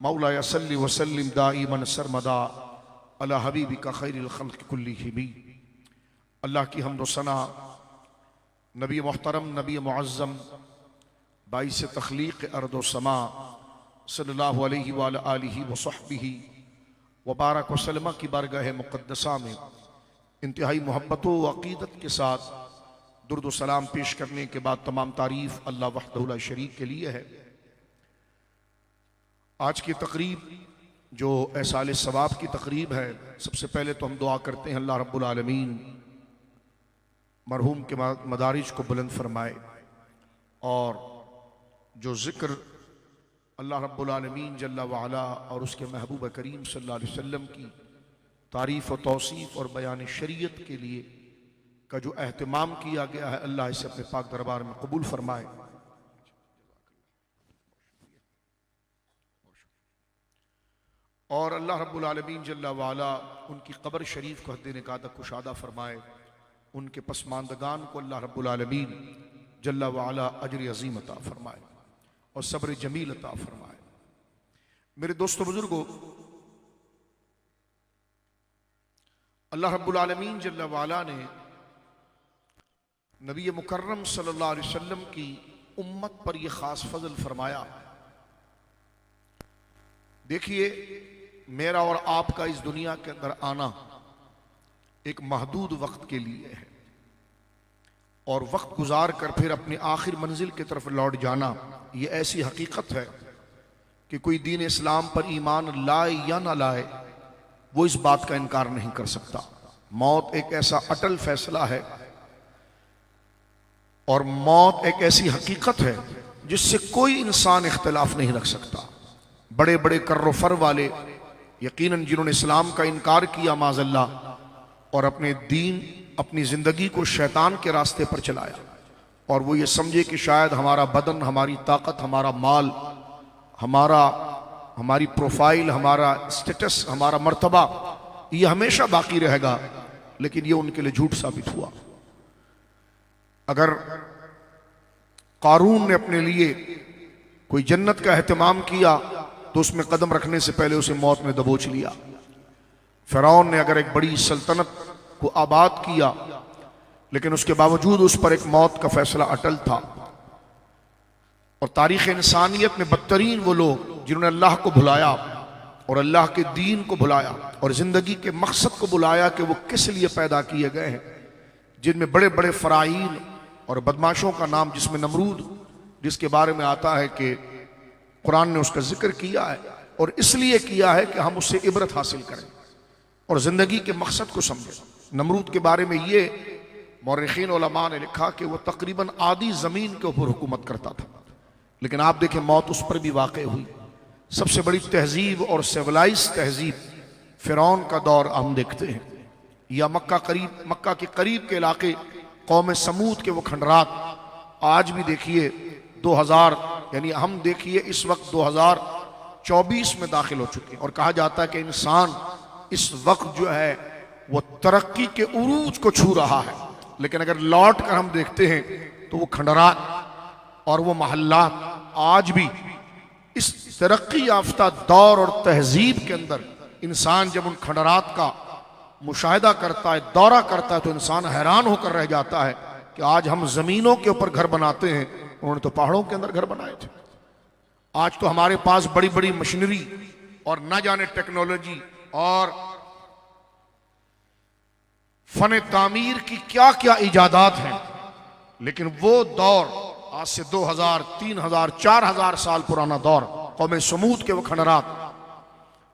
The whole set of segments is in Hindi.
मौला सल्लि वसल्लिम दाइमन सरमदा अला हबीबिका खैरिल खल्क़ि कुल्लिहिम। अल्लाह की हम्द व सना नबी मोहतरम नबी मुअज़्ज़म बाइस तख्लीक़ अर्द व समा सल्लल्लाहु अलैहि व आलिहि व सहबिही व बारक वसल्लम की बारगाह मुक़द्दसा में इंतहाई मोहब्बत व अक़ीदत के साथ दुरूद व सलाम पेश करने के बाद तमाम तारीफ़ अल्लाह वहदहु ला शरीक के लिए है। आज की तकरीब जो एहसाल सवाब की तकरीब है, सबसे पहले तो हम दुआ करते हैं अल्लाह रब्बुल आलमीन मरहूम के मदारिज को बुलंद फरमाए और जो ज़िक्र अल्लाह रब्बुल आलमीन जल्ला वाला और उसके महबूब करीम सल्लल्लाहु अलैहि वसल्लम की तारीफ़ और तौसीफ़ और बयान शरीयत के लिए का जो एहतमाम किया गया है, अल्लाह इसे अपने पाक दरबार में कबूल फरमाए। और अल्लाह रब्बुल आलमीन जल्ला वाला उनकी कब्र शरीफ को हद्दे निकात कुशादा फरमाए, उनके पसमानदगान को अल्लाह रब्बुल आलमीन जल्ला वाला अजर अज़ीम अता फरमाए और सब्र जमील अता फरमाए। मेरे दोस्तों बुजुर्गों, अल्लाह रब्बुल आलमीन जल्ला वाला ने नबी मुकर्रम सल्लल्लाहु अलैहि वसल्लम की उम्मत पर यह खास फजल फरमाया। देखिए, मेरा और आपका इस दुनिया के अंदर आना एक महदूद वक्त के लिए है और वक्त गुजार कर फिर अपनी आखिर मंजिल की तरफ लौट जाना, ये ऐसी हकीकत है कि कोई दीन इस्लाम पर ईमान लाए या ना लाए, वो इस बात का इनकार नहीं कर सकता। मौत एक ऐसा अटल फैसला है और मौत एक ऐसी हकीकत है जिससे कोई इंसान इख्तिलाफ नहीं रख सकता। बड़े बड़े कर्रो फर वाले यकीनन जिन्होंने इस्लाम का इनकार किया माज़अल्लाह और अपने दीन अपनी ज़िंदगी को शैतान के रास्ते पर चलाया और वो ये समझे कि शायद हमारा बदन, हमारी ताकत, हमारा माल, हमारी प्रोफाइल, हमारा स्टेटस, हमारा मर्तबा ये हमेशा बाकी रहेगा, लेकिन ये उनके लिए झूठ साबित हुआ। अगर कारून ने अपने लिए कोई जन्नत का एहतमाम किया तो उसमें कदम रखने से पहले उसे मौत ने दबोच लिया। फिरौन ने अगर एक बड़ी सल्तनत को आबाद किया लेकिन उसके बावजूद उस पर एक मौत का फैसला अटल था। और तारीख इंसानियत में बदतरीन वो लोग जिन्होंने अल्लाह को भुलाया और अल्लाह के दीन को भुलाया और जिंदगी के मकसद को भुलाया कि वो किस लिए पैदा किए गए हैं, जिनमें बड़े बड़े फराईन और बदमाशों का नाम, जिसमें नमरूद, जिसके बारे में आता है कि कुरान ने उसका जिक्र किया है और इसलिए किया है कि हम उससे इबरत हासिल करें और जिंदगी के मकसद को समझें। नमरूद के बारे में ये मौरखीन उलमा ने लिखा कि वह तकरीबन आधी जमीन के ऊपर हुकूमत करता था, लेकिन आप देखें मौत उस पर भी वाक़ हुई। सबसे बड़ी तहजीब और सिविलाइज तहजीब फिरौन का दौर हम देखते हैं, या मक्का के करीब के इलाके कौम समूद के वो खंडरात आज भी देखिए 2000 यानी हम देखिए इस वक्त 2024 में दाखिल हो चुके हैं और कहा जाता है कि इंसान इस वक्त जो है वो तरक्की के उरूज को छू रहा है, लेकिन अगर लौट कर हम देखते हैं तो वो खंडरात और वो महल्लात आज भी इस तरक्की याफ्ता दौर और तहजीब के अंदर इंसान जब उन खंडरात का मुशाहिदा करता है, दौरा करता है, तो इंसान हैरान होकर रह जाता है कि आज हम जमीनों के ऊपर घर बनाते हैं, उन्होंने तो पहाड़ों के अंदर घर बनाए थे। आज तो हमारे पास बड़ी बड़ी मशीनरी और न जाने टेक्नोलॉजी और फन तामीर की क्या क्या इजादात हैं, लेकिन वो दौर आज से 2000, 3000, 4000 साल पुराना दौर, कौम समूद के वो खंडरात,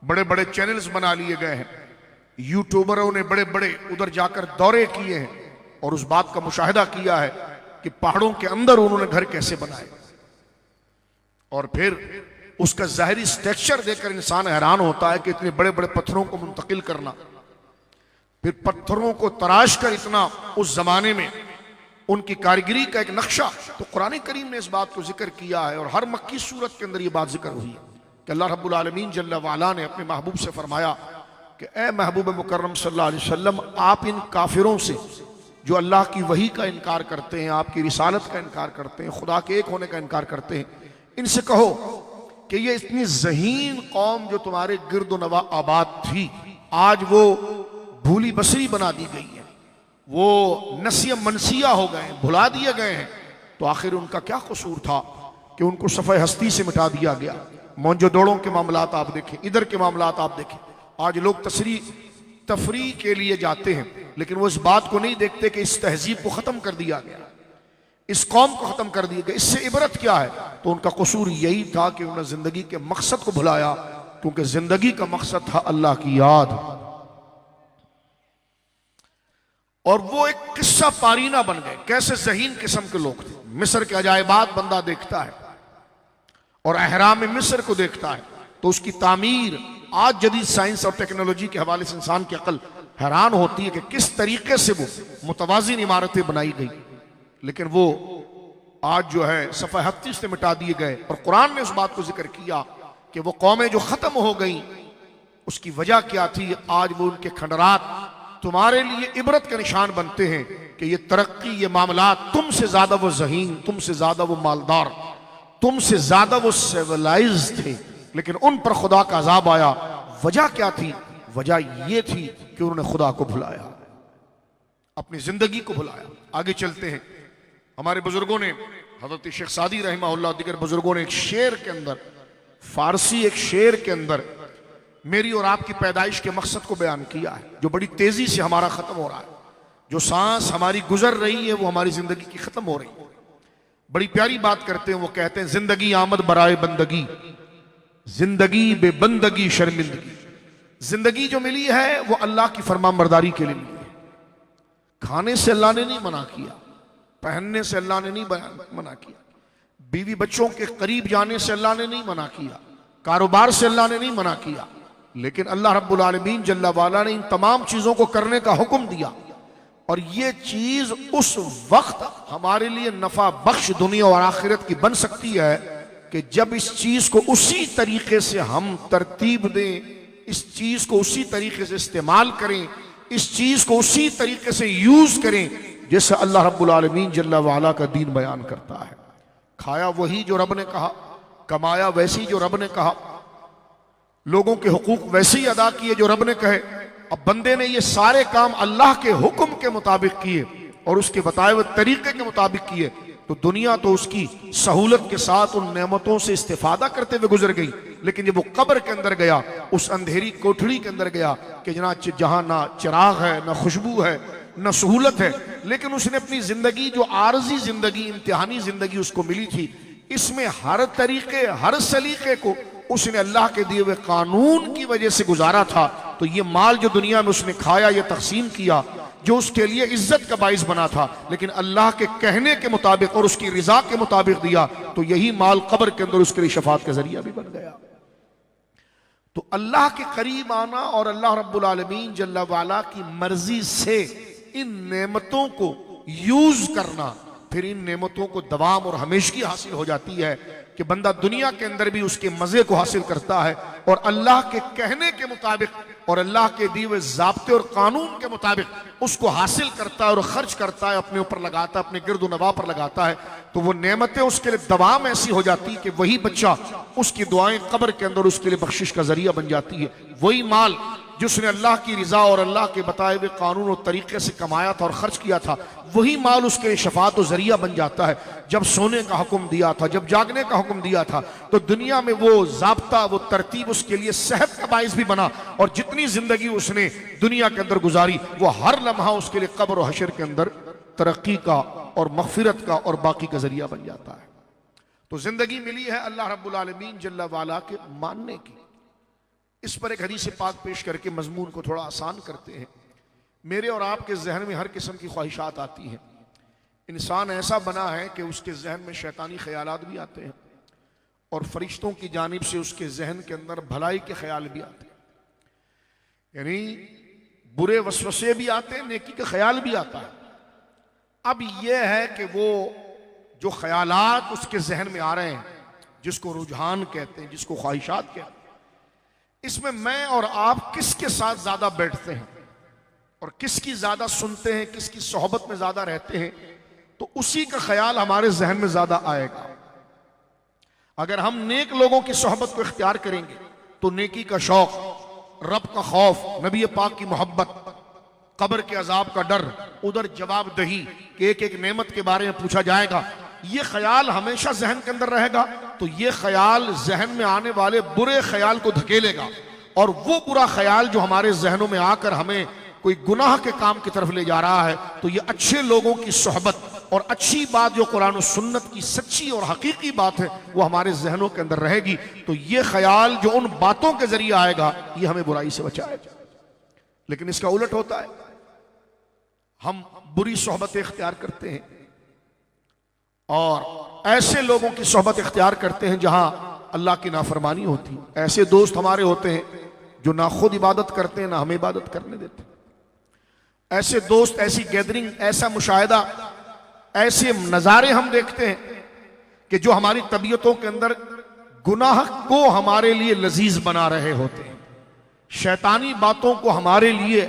बड़े बड़े चैनल्स बना लिए गए हैं, यूट्यूबरों ने बड़े बड़े उधर जाकर दौरे किए हैं और उस बात का मुशाहिदा किया है कि पहाड़ों के अंदर उन्होंने घर कैसे बनाए और फिर उसका ज़ाहिरी स्ट्रक्चर देखकर इंसान हैरान होता है कि इतने बड़े बड़े पत्थरों को मुंतकिल करना, फिर पत्थरों को तराश कर इतना उस जमाने में उनकी कारीगरी का एक नक्शा। तो कुरान करीम ने इस बात को जिक्र किया है और हर मक्की सूरत के अंदर ये बात जिक्र हुई है कि अल्लाह रब्बुल आलमीन जल्ला वाला ने अपने महबूब से फरमाया कि ए महबूब मुकर्रम सल्लल्लाहु अलैहि वसल्लम, आप इन काफिरों से जो अल्लाह की वही का इनकार करते हैं, आपकी रिसालत का इनकार करते हैं, खुदा के एक होने का इनकार करते हैं, इनसे कहो कि ये इतनी ज़हीन कौम जो तुम्हारे गिरद नवा आबाद थी, आज वो भूली बसरी बना दी गई है, वो नसिया मनसिया हो गए, भुला दिए गए हैं। तो आखिर उनका क्या कसूर था कि उनको सफ़े हस्ती से मिटा दिया गया। मौजूदोड़ों के मामलात आप देखें, इधर के मामलात आप देखें। आज लोग तफरी के लिए जाते हैं, लेकिन वो इस बात को नहीं देखते कि इस तहजीब को ख़त्म कर दिया गया, इस कौम को ख़त्म कर दिया गया। इससे इबरत क्या है? तो उनका कसूर यही था कि उन्होंने ज़िंदगी के मकसद को भुलाया, क्योंकि ज़िंदगी का मकसद था अल्लाह की याद। और वो एक किस्सा पारीना बन गए। कैसे ज़हीन किस्म के लोग थे। मिस्र के अजायबात बंदा देखता है और अहराम मिस्र को देखता है तो उसकी तामीर आज जदीद साइंस और टेक्नोलॉजी के हवाले से इंसान की अकल हैरान होती है कि किस तरीके से वो मुतवाज़िन इमारतें बनाई गई, लेकिन वो आज जो है सफ़ा हफ्ती से मिटा दिए गए। और कुरान ने उस बात को जिक्र किया कि वो कौमें जो ख़त्म हो गई उसकी वजह क्या थी। आज वो उनके खंडरात तुम्हारे लिए इबरत का निशान बनते हैं कि ये तरक्की, ये मामलात, तुमसे ज्यादा वो ज़हीन, तुमसे ज्यादा वो मालदार, तुमसे ज्यादा वो सिविलाइज थे, लेकिन उन पर खुदा का अजाब आया। वजह क्या थी? वजह ये थी कि उन्होंने खुदा को भुलाया, अपनी जिंदगी को भुलाया। आगे चलते हैं। हमारे बुजुर्गों ने, हजरत शेख सादी रहमहुल्लाह दिगर बुजुर्गों ने एक शेर के अंदर, फारसी एक शेर के अंदर मेरी और आपकी पैदाइश के मकसद को बयान किया है, जो बड़ी तेजी से हमारा खत्म हो रहा है। जो सांस हमारी गुजर रही है वो हमारी जिंदगी की खत्म हो रही है। बड़ी प्यारी बात करते हैं, वो कहते हैं जिंदगी आमद बराए बंदगी, जिंदगी बेबंदगी शर्मिंदगी। जिंदगी जो मिली है वो अल्लाह की फरमाबरदारी के लिए मिली है। खाने से अल्लाह ने नहीं मना किया, पहनने से अल्लाह ने नहीं मना किया, बीवी बच्चों के करीब जाने से अल्लाह ने नहीं मना किया, कारोबार से अल्लाह ने नहीं मना किया, लेकिन अल्लाह रब्बुल आलमीन जल्ला वाला ने इन तमाम चीजों को करने का हुक्म दिया। और ये चीज उस वक्त हमारे लिए नफा बख्श दुनिया और आखिरत की बन सकती है कि जब इस चीज को उसी तरीके से हम तरतीब दें, इस चीज को उसी तरीके से इस्तेमाल करें, इस चीज को उसी तरीके से यूज करें जैसे अल्लाह रब्बुल आलमीन जल्ला वाला का दीन बयान करता है। खाया वही जो रब ने कहा, कमाया वैसी जो रब ने कहा, लोगों के हुकूक वैसे ही अदा किए जो रब ने कहे। अब बंदे ने ये सारे काम अल्लाह के हुक्म के मुताबिक किए और उसके बताए हुए तरीके के मुताबिक किए, तो दुनिया तो उसकी सहूलत के साथ उन नेमतों से इस्तेफादा करते हुए गुजर गई। लेकिन जब वो कब्र के अंदर गया, उस अंधेरी कोठड़ी के अंदर गया कि जहां ना चिराग है, ना खुशबू है, ना सहूलत है, लेकिन उसने अपनी जिंदगी जो आरजी जिंदगी, इम्तिहानी जिंदगी उसको मिली थी, इसमें हर तरीके, हर सलीके को उसने अल्लाह के दिए हुए कानून की वजह से गुजारा था। तो ये माल जो दुनिया में उसने खाया, ये तकसीम किया, जो उसके लिए इज्जत का बाइस बना था, लेकिन अल्लाह के कहने के मुताबिक और उसकी रिजा के मुताबिक दिया, तो यही माल कब्र के अंदर उसके लिए शफात का जरिया भी बन गया। तो अल्लाह के करीब आना और अल्लाह रब्बुल आलमीन जल्ला वाला की मर्जी से इन नेमतों को यूज करना, फिर इन नेमतों को दवाम और हमेशगी हासिल हो जाती है कि बंदा दुनिया के अंदर भी उसके मजे को हासिल करता है और अल्लाह के कहने के मुताबिक और अल्लाह के दिए हुए ज़ाब्ते और कानून के मुताबिक उसको हासिल करता है और खर्च करता है, अपने ऊपर लगाता है, अपने गिरदो नवा पर लगाता है। तो वो नेमतें उसके लिए दवाम ऐसी हो जाती है कि वही बच्चा, उसकी दुआएं कब्र के अंदर उसके लिए बख्शिश का जरिया बन जाती है। वही माल जिसने अल्लाह की रिजा और अल्लाह के बताए हुए कानून और तरीके से कमाया था और खर्च किया था, वही माल उसके लिए शफात और जरिया बन जाता है। जब सोने का हुक्म दिया था, जब जागने का हुक्म दिया था, तो दुनिया में वो ज़ाब्ता, वो तरतीब उसके लिए सेहत का बाइस भी बना। और जितनी जिंदगी उसने दुनिया के अंदर गुजारी, वो हर लम्हा उसके लिए कब्र और हशर के अंदर तरक्की का और मगफिरत का और बाकी का जरिया बन जाता है। तो जिंदगी मिली है अल्लाह रब्बुल आलमीन जल्ला वाला के मानने की। इस पर एक हदीस पाक पेश करके मजमून को थोड़ा आसान करते हैं। मेरे और आपके जहन में हर किस्म की ख्वाहिशात आती हैं। इंसान ऐसा बना है कि उसके जहन में शैतानी ख्यालात भी आते हैं और फरिश्तों की जानिब से उसके जहन के अंदर भलाई के ख्याल भी आते हैं। यानी बुरे वसवसे भी आते हैं, नेकी का ख्याल भी आता है। अब यह है कि वो जो ख्यालात उसके जहन में आ रहे हैं, जिसको रुझान कहते हैं, जिसको ख्वाहिशात कहते हैं, इसमें मैं और आप किसके साथ ज्यादा बैठते हैं और किसकी ज्यादा सुनते हैं, किसकी सोहबत में ज्यादा रहते हैं, तो उसी का ख्याल हमारे जहन में ज्यादा आएगा। अगर हम नेक लोगों की सोहबत को इख्तियार करेंगे तो नेकी का शौक, रब का खौफ, नबी पाक की मोहब्बत, कब्र के अजाब का डर, उधर जवाबदही कि एक एक नेमत के बारे में पूछा जाएगा, ये ख्याल हमेशा जहन के अंदर रहेगा। तो ये ख्याल जहन में आने वाले बुरे ख्याल को धकेलेगा, और वो बुरा ख्याल जो हमारे जहनों में आकर हमें कोई गुनाह के काम की तरफ ले जा रहा है, तो ये अच्छे लोगों की सोहबत और अच्छी बात जो कुरान और सुन्नत की सच्ची और हकीकी बात है वो हमारे जहनों के अंदर रहेगी। तो ये ख्याल जो उन बातों के जरिए आएगा ये हमें बुराई से बचाएगा। लेकिन इसका उलट होता है, हम बुरी सोहबतें इख्तियार करते हैं और ऐसे लोगों की सोहबत इख्तियार करते हैं जहां अल्लाह की नाफरमानी होती है। ऐसे दोस्त हमारे होते हैं जो ना खुद इबादत करते हैं ना हमें इबादत करने देते। ऐसे दोस्त, ऐसी गैदरिंग, ऐसा मुशाहिदा, ऐसे नज़ारे हम देखते हैं कि जो हमारी तबीयतों के अंदर गुनाह को हमारे लिए लजीज बना रहे होते हैं, शैतानी बातों को हमारे लिए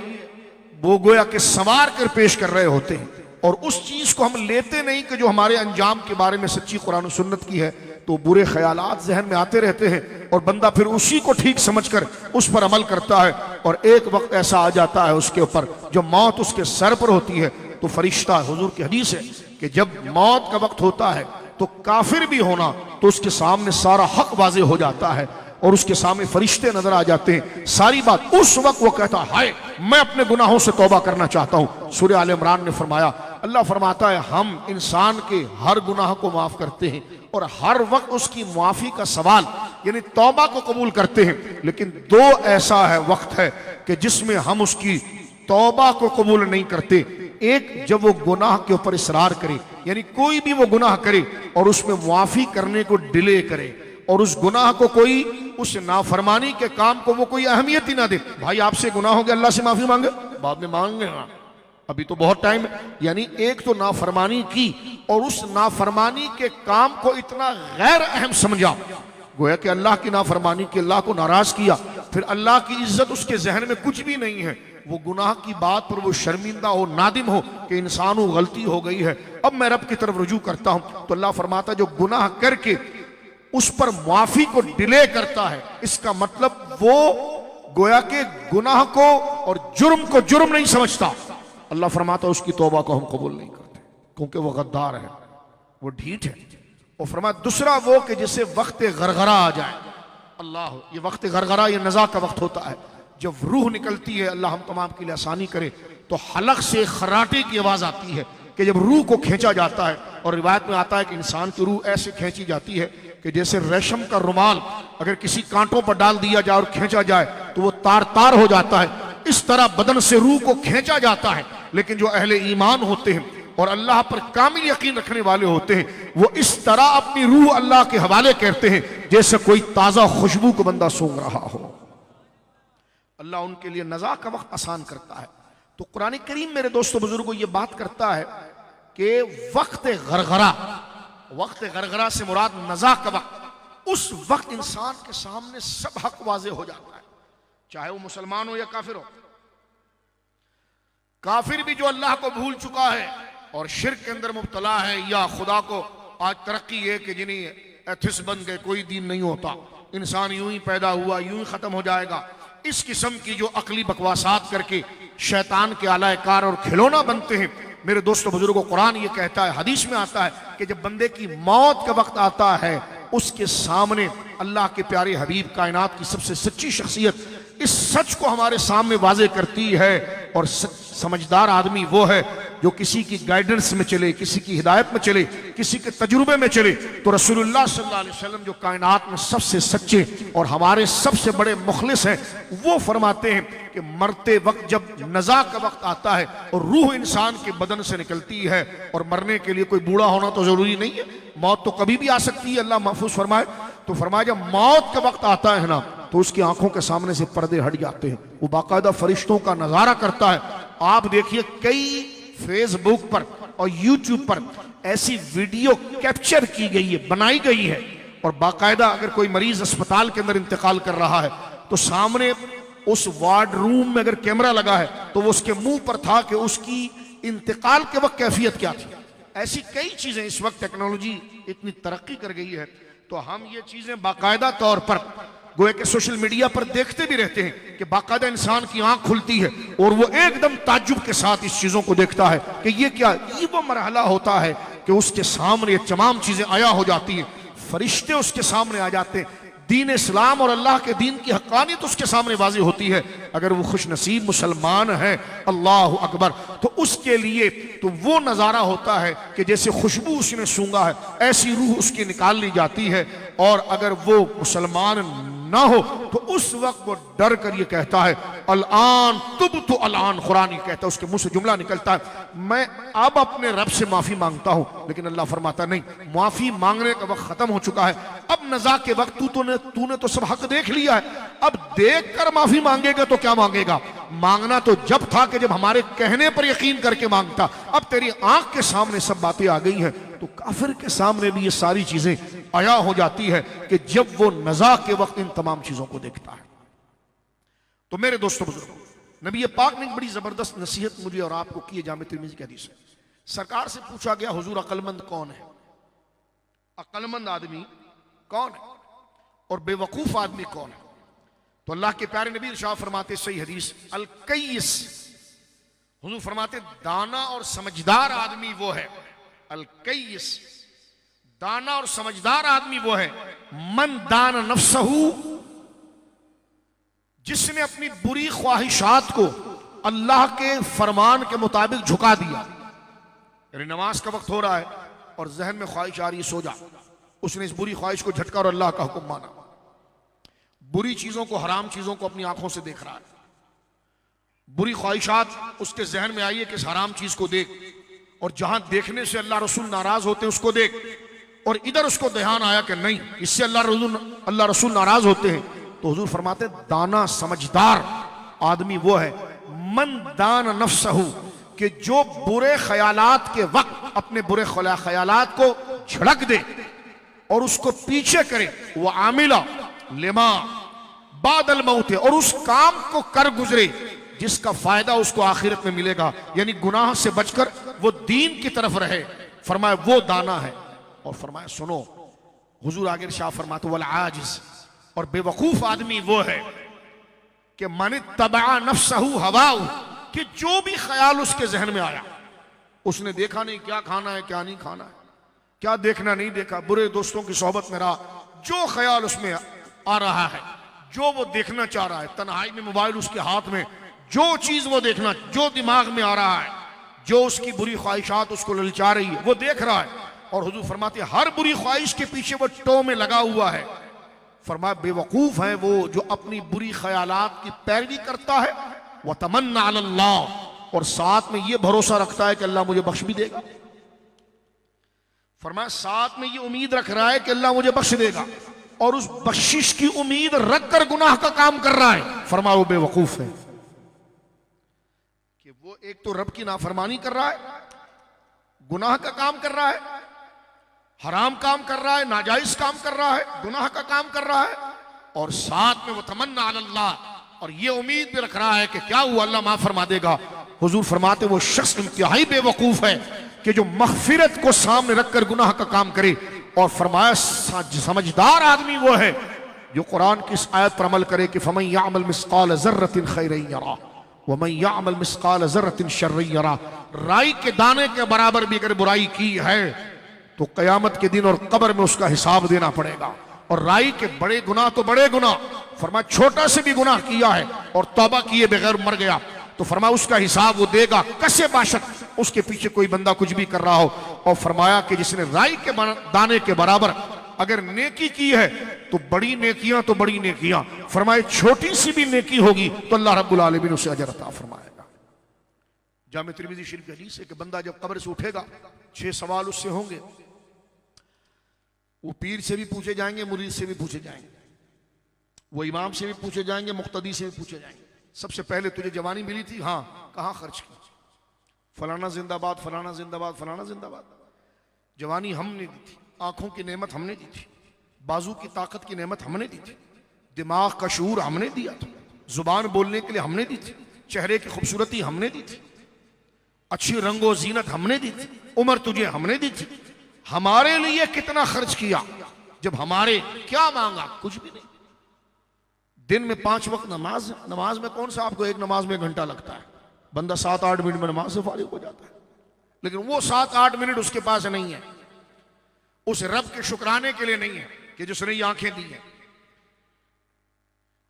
वो गोया के संवार कर पेश कर रहे होते हैं, और उस चीज को हम लेते नहीं कि जो हमारे अंजाम के बारे में सच्ची कुरान और सुन्नत की है। तो बुरे ख्यालात जहन में आते रहते हैं और बंदा फिर उसी को ठीक समझकर उस पर अमल करता है, और एक वक्त ऐसा आ जाता है उसके ऊपर जब मौत उसके सर पर होती है, तो फरिश्ता, हुजूर की हदीस है कि जब मौत का वक्त होता है तो काफिर भी होना तो उसके सामने सारा हक वाजे हो जाता है और उसके सामने फरिश्ते नजर आ जाते हैं। सारी बात उस वक्त वो कहता है, हाय मैं अपने गुनाहों से तौबा करना चाहता हूं। सूरह आल इमरान ने फरमाया, अल्लाह फरमाता है हम इंसान के हर गुनाह को माफ करते हैं और हर वक्त उसकी माफी का सवाल यानी तौबा को कबूल करते हैं। लेकिन दो ऐसा है वक्त है कि जिसमें हम उसकी तौबा को कबूल नहीं करते। एक, जब वो गुनाह के ऊपर इसरार करे, यानी कोई भी वो गुनाह करे और उसमें माफी करने को डिले करे और उस गुनाह को कोई, उस नाफरमानी के काम को वो कोई अहमियत ही ना दे। भाई आपसे गुनाह हो गया, अल्लाह से माफी मांगे, बाद में मांगे, अभी तो बहुत टाइम है। यानी एक तो नाफरमानी की और उस नाफरमानी के काम को इतना गैर अहम समझा, गोया कि अल्लाह की नाफरमानी की, अल्लाह को नाराज किया, फिर अल्लाह की इज्जत उसके जहन में कुछ भी नहीं है। वो गुनाह की बात पर वो शर्मिंदा हो, नादिम हो कि इंसानों गलती हो गई है, अब मैं रब की तरफ रुजू करता हूं। तो अल्लाह फरमाता जो गुनाह करके उस पर माफी को डिले करता है, इसका मतलब वो गोया के गुनाह को और जुर्म को जुर्म नहीं समझता। अल्लाह फरमाता उसकी तौबा को हम कबूल नहीं करते क्योंकि वो गद्दार है, वो ढीठ है। और फरमाया दूसरा वो कि जिसे वक्त गरगरा आ जाए, अल्लाह, ये वक्त गरगरा, ये नज़ा का वक्त होता है जब रूह निकलती है, अल्लाह हम तमाम के लिए आसानी करे, तो हलक से खराटे की आवाज आती है कि जब रूह को खींचा जाता है, और रिवायत में आता है कि इंसान की रूह ऐसे खींची जाती है कि जैसे रेशम का रुमाल अगर किसी कांटों पर डाल दिया जाए और खींचा जाए तो वो तार तार हो जाता है, इस तरह बदन से रूह को खींचा जाता है। लेकिन जो अहले ईमान होते हैं और अल्लाह पर कामिल यकीन रखने वाले होते हैं, वो इस तरह अपनी रूह अल्लाह के हवाले करते हैं जैसे कोई ताजा खुशबू को बंदा सूंघ रहा हो। अल्लाह उनके लिए नज़ा का वक्त आसान करता है। तो कुरान करीम मेरे दोस्तों बुजुर्गों ये बात करता है कि वक्त गरगरा से मुराद नज़ा का वक्त, उस वक्त इंसान के सामने सब हक वाजे हो जाता है, चाहे वो मुसलमान हो या काफिर हो। काफिर भी जो अल्लाह को भूल चुका है और शिर्क के अंदर मुब्तला है, या खुदा को आज तरक्की है कि जिन्हें एथिस्ट बन गए, कोई दीन नहीं होता, इंसान यूं ही पैदा हुआ यूं ही खत्म हो जाएगा, इस किस्म की जो अकली बकवासात करके शैतान के आलाकार और खिलौना बनते हैं। मेरे दोस्तों बुजुर्गों, कुरान ये कहता है, हदीस में आता है कि जब बंदे की मौत का वक्त आता है, उसके सामने अल्लाह के प्यारे हबीब, कायनात की सबसे सच्ची शख्सियत इस सच को हमारे सामने वाजे करती है। और समझदार आदमी वो है जो किसी की गाइडेंस में चले, किसी की हिदायत में चले, किसी के तजुर्बे में चले। तो रसूलुल्लाह सल्लल्लाहु अलैहि वसल्लम जो कायनात में सबसे सच्चे और हमारे सबसे बड़े मुखलिस हैं, वो फरमाते हैं कि मरते वक्त जब नज़ा का वक्त आता है और रूह इंसान के बदन से निकलती है, और मरने के लिए कोई बूढ़ा होना तो जरूरी नहीं है, मौत तो कभी भी आ सकती है, अल्लाह महफूज फरमाए। तो फरमाया जब मौत का वक्त आता है ना, तो उसकी आंखों के सामने से पर्दे हट जाते हैं, वो बाकायदा फरिश्तों का नजारा करता है। आप देखिए कई फेसबुक पर और यूट्यूब पर ऐसी वीडियो कैप्चर की गई है, बनाई गई है, और बाकायदा अगर कोई मरीज अस्पताल के अंदर इंतकाल कर रहा है तो सामने उस वार्ड रूम में अगर कैमरा लगा है तो वो उसके मुंह पर था कि उसकी इंतकाल के वक्त कैफियत क्या थी। ऐसी कई चीजें, इस वक्त टेक्नोलॉजी इतनी तरक्की कर गई है तो हम ये चीजें बाकायदा तौर पर गोया के सोशल मीडिया पर देखते भी रहते हैं कि बाकायदा इंसान की आंख खुलती है और वो एकदम ताज्जुब के साथ इस चीजों को देखता है कि ये क्या, ये वो मरहला होता है कि उसके सामने ये तमाम चीजें आया हो जाती हैं, फरिश्ते उसके सामने आ जाते हैं, दीन इस्लाम और अल्लाह के दीन की हक़ानियत उसके सामने वाज़ी होती है। अगर वो खुश नसीब मुसलमान है, अल्लाह अकबर, तो उसके लिए तो वो नज़ारा होता है कि जैसे खुशबू उसने सूंघा है ऐसी रूह उसकी निकाल ली जाती है। और अगर वो मुसलमान ना हो तो उस वक्त वो डर कर ये कहता है अल-आन तुब तो अल-आन, कुरान ये कहता है, उसके मुंह से जुमला निकलता है मैं अब अपने रब से माफी मांगता हूं। लेकिन अल्लाह फरमाता नहीं, माफी मांगने का वक्त खत्म हो चुका है, अब नजा के वक्त तूने तो सब हक देख लिया है, अब देख कर माफी मांगेगा तो क्या मांगेगा। मांगना तो जब था कि जब हमारे कहने पर यकीन करके मांगता, अब तेरी आंख के सामने सब बातें आ गई हैं, तो काफिर के सामने भी ये सारी चीजें आया हो जाती है कि जब वो नजा के वक्त इन तमाम चीजों को देखता है। तो मेरे दोस्तों बुजुर्गों, नबी पाक ने एक बड़ी जबरदस्त नसीहत मुझे और आपको की है। जामे तिर्मिज़ी की हदीस है, सरकार से पूछा गया हुजूर अक्लमंद कौन है, अक्लमंद आदमी कौन है और बेवकूफ आदमी कौन है। तो अल्लाह के प्यारे नबी इरशाद फरमाते, सही हदीस, अल कय्यिस, हुजूर फरमाते दाना और समझदार आदमी वो है, अल कय्यिस, दाना और समझदार आदमी वो है, मन दान नफ्सहू, जिसने अपनी बुरी ख्वाहिशात को अल्लाह के फरमान के मुताबिक झुका दिया। यानी नमाज का वक्त हो रहा है और जहन में ख्वाहिश आ रही है सो जा, उसने इस बुरी ख्वाहिश को झटका और अल्लाह का हुक्म माना। बुरी चीजों को, हराम चीजों को अपनी आंखों से देख रहा है, बुरी ख्वाहिशात उसके जहन में आई है कि इस हराम चीज को देख, और जहां देखने से अल्लाह रसूल नाराज होते हैं उसको देख, और इधर उसको ध्यान आया कि नहीं इससे अल्लाह रसूल नाराज होते हैं। तो हुजूर फरमाते दाना समझदार आदमी वो है, मन दान नफ्सहू, कि जो बुरे ख्यालात के वक्त अपने बुरे ख्यालात को झड़क दे और उसको पीछे करे, वो आमिला लिमा बादल मौत, और उस काम को कर गुजरे जिसका फायदा उसको आखिरत में मिलेगा, यानी गुनाह से बचकर वो दीन की तरफ रहे। फरमाया वो दाना है। और फरमाया सुनो, हुजूर आगे शाह फरमाते वल आजिज, और बेवकूफ आदमी वो है कि मन तबा नफ्सहू हवाऊ, कि जो भी ख्याल उसके जहन में आया, उसने देखा नहीं क्या खाना है क्या नहीं खाना है, क्या देखना नहीं देखा, बुरे दोस्तों की सोहबत में रहा, जो ख्याल उसमें आ रहा है, जो वो देखना चाह रहा है, तन्हाई में मोबाइल उसके हाथ में, जो चीज वो देखना, जो दिमाग में आ रहा है, जो उसकी बुरी ख्वाहिशात उसको ललचा रही है, वो देख रहा है। और हुजूर फरमाते हर बुरी ख्वाहिश के पीछे वो टो में लगा हुआ है। फरमाया बेवकूफ है वो जो अपनी बुरी ख्यालात की पैरवी करता है, वह तमन्ना अल्लाह, और साथ में ये भरोसा रखता है कि अल्लाह मुझे बख्श भी देगा। फरमाया साथ में ये उम्मीद रख रहा है कि अल्लाह मुझे बख्श देगा, और उस बख्शिश की उम्मीद रखकर गुनाह का काम कर रहा है। फरमाया वो बेवकूफ है कि वो एक तो रब की नाफरमानी कर रहा है, गुनाह का काम कर रहा है, हराम काम कर रहा है, नाजायज काम कर रहा है, गुनाह का काम कर रहा है, और साथ में वो तमन्ना अल्लाह, और ये उम्मीद भी रख रहा है कि क्या हुआ अल्लाह माफ फरमा देगा। हुजूर फरमाते वो शख्स इंतहाई बेवकूफ है कि जो मगफिरत को सामने रखकर गुनाह का काम करे। और फरमाया समझदार आदमी वो है जो कुरान की इस आयत पर अमल करे कि फमन यअमल मिस्काल ज़र्रतिन खैरन यरा वमन यअमल मिस्काल ज़र्रतिन शर्रन यरा, राई के दाने के बराबर भी अगर बुराई की है तो कयामत के दिन और कब्र में उसका हिसाब देना पड़ेगा। और राई के बड़े गुनाह तो बड़े गुनाह, फरमाया छोटा से भी गुनाह किया है और तौबा किए बगैर मर गया तो फरमाया उसका हिसाब वो देगा, कसे बाशक उसके पीछे कोई बंदा कुछ भी कर रहा हो। और फरमाया कि जिसने राई के दाने के बराबर अगर नेकी की है तो बड़ी नेकियां तो बड़ी नेकियां, फरमाए छोटी सी भी नेकी होगी तो अल्लाह रब्बुल आलमीन उसे अजर अता फरमाएगा। जामे तिर्मिज़ी शरीफ की हदीस है कि बंदा जब कब्र से उठेगा 6 सवाल उससे होंगे। वो पीर से भी पूछे जाएंगे, मुरीद से भी पूछे जाएंगे, वो इमाम से भी पूछे जाएंगे, मुक्तदी से भी पूछे जाएंगे। सबसे पहले तुझे जवानी मिली थी, हाँ, कहाँ खर्च की? फलाना जिंदाबाद, फलाना जिंदाबाद, फलाना जिंदाबाद। जवानी हमने दी थी, आंखों की नेमत हमने दी थी, बाजू की ताकत की नेमत हमने दी थी, दिमाग का शूर हमने दिया था, जुबान बोलने के लिए हमने दी थी, चेहरे की खूबसूरती हमने दी थी, अच्छी रंगो जीनत हमने दी थी, उम्र तुझे हमने दी थी, हमारे लिए कितना खर्च किया, जब हमारे क्या मांगा, कुछ भी नहीं। दिन में 5 वक्त नमाज, नमाज में कौन सा आपको एक नमाज में 1 घंटा लगता है, बंदा 7-8 मिनट में नमाज से फारिग हो जाता है। लेकिन वो 7-8 मिनट उसके पास नहीं है, उस रब के शुक्राने के लिए नहीं है कि जिसने ये आंखें दी हैं,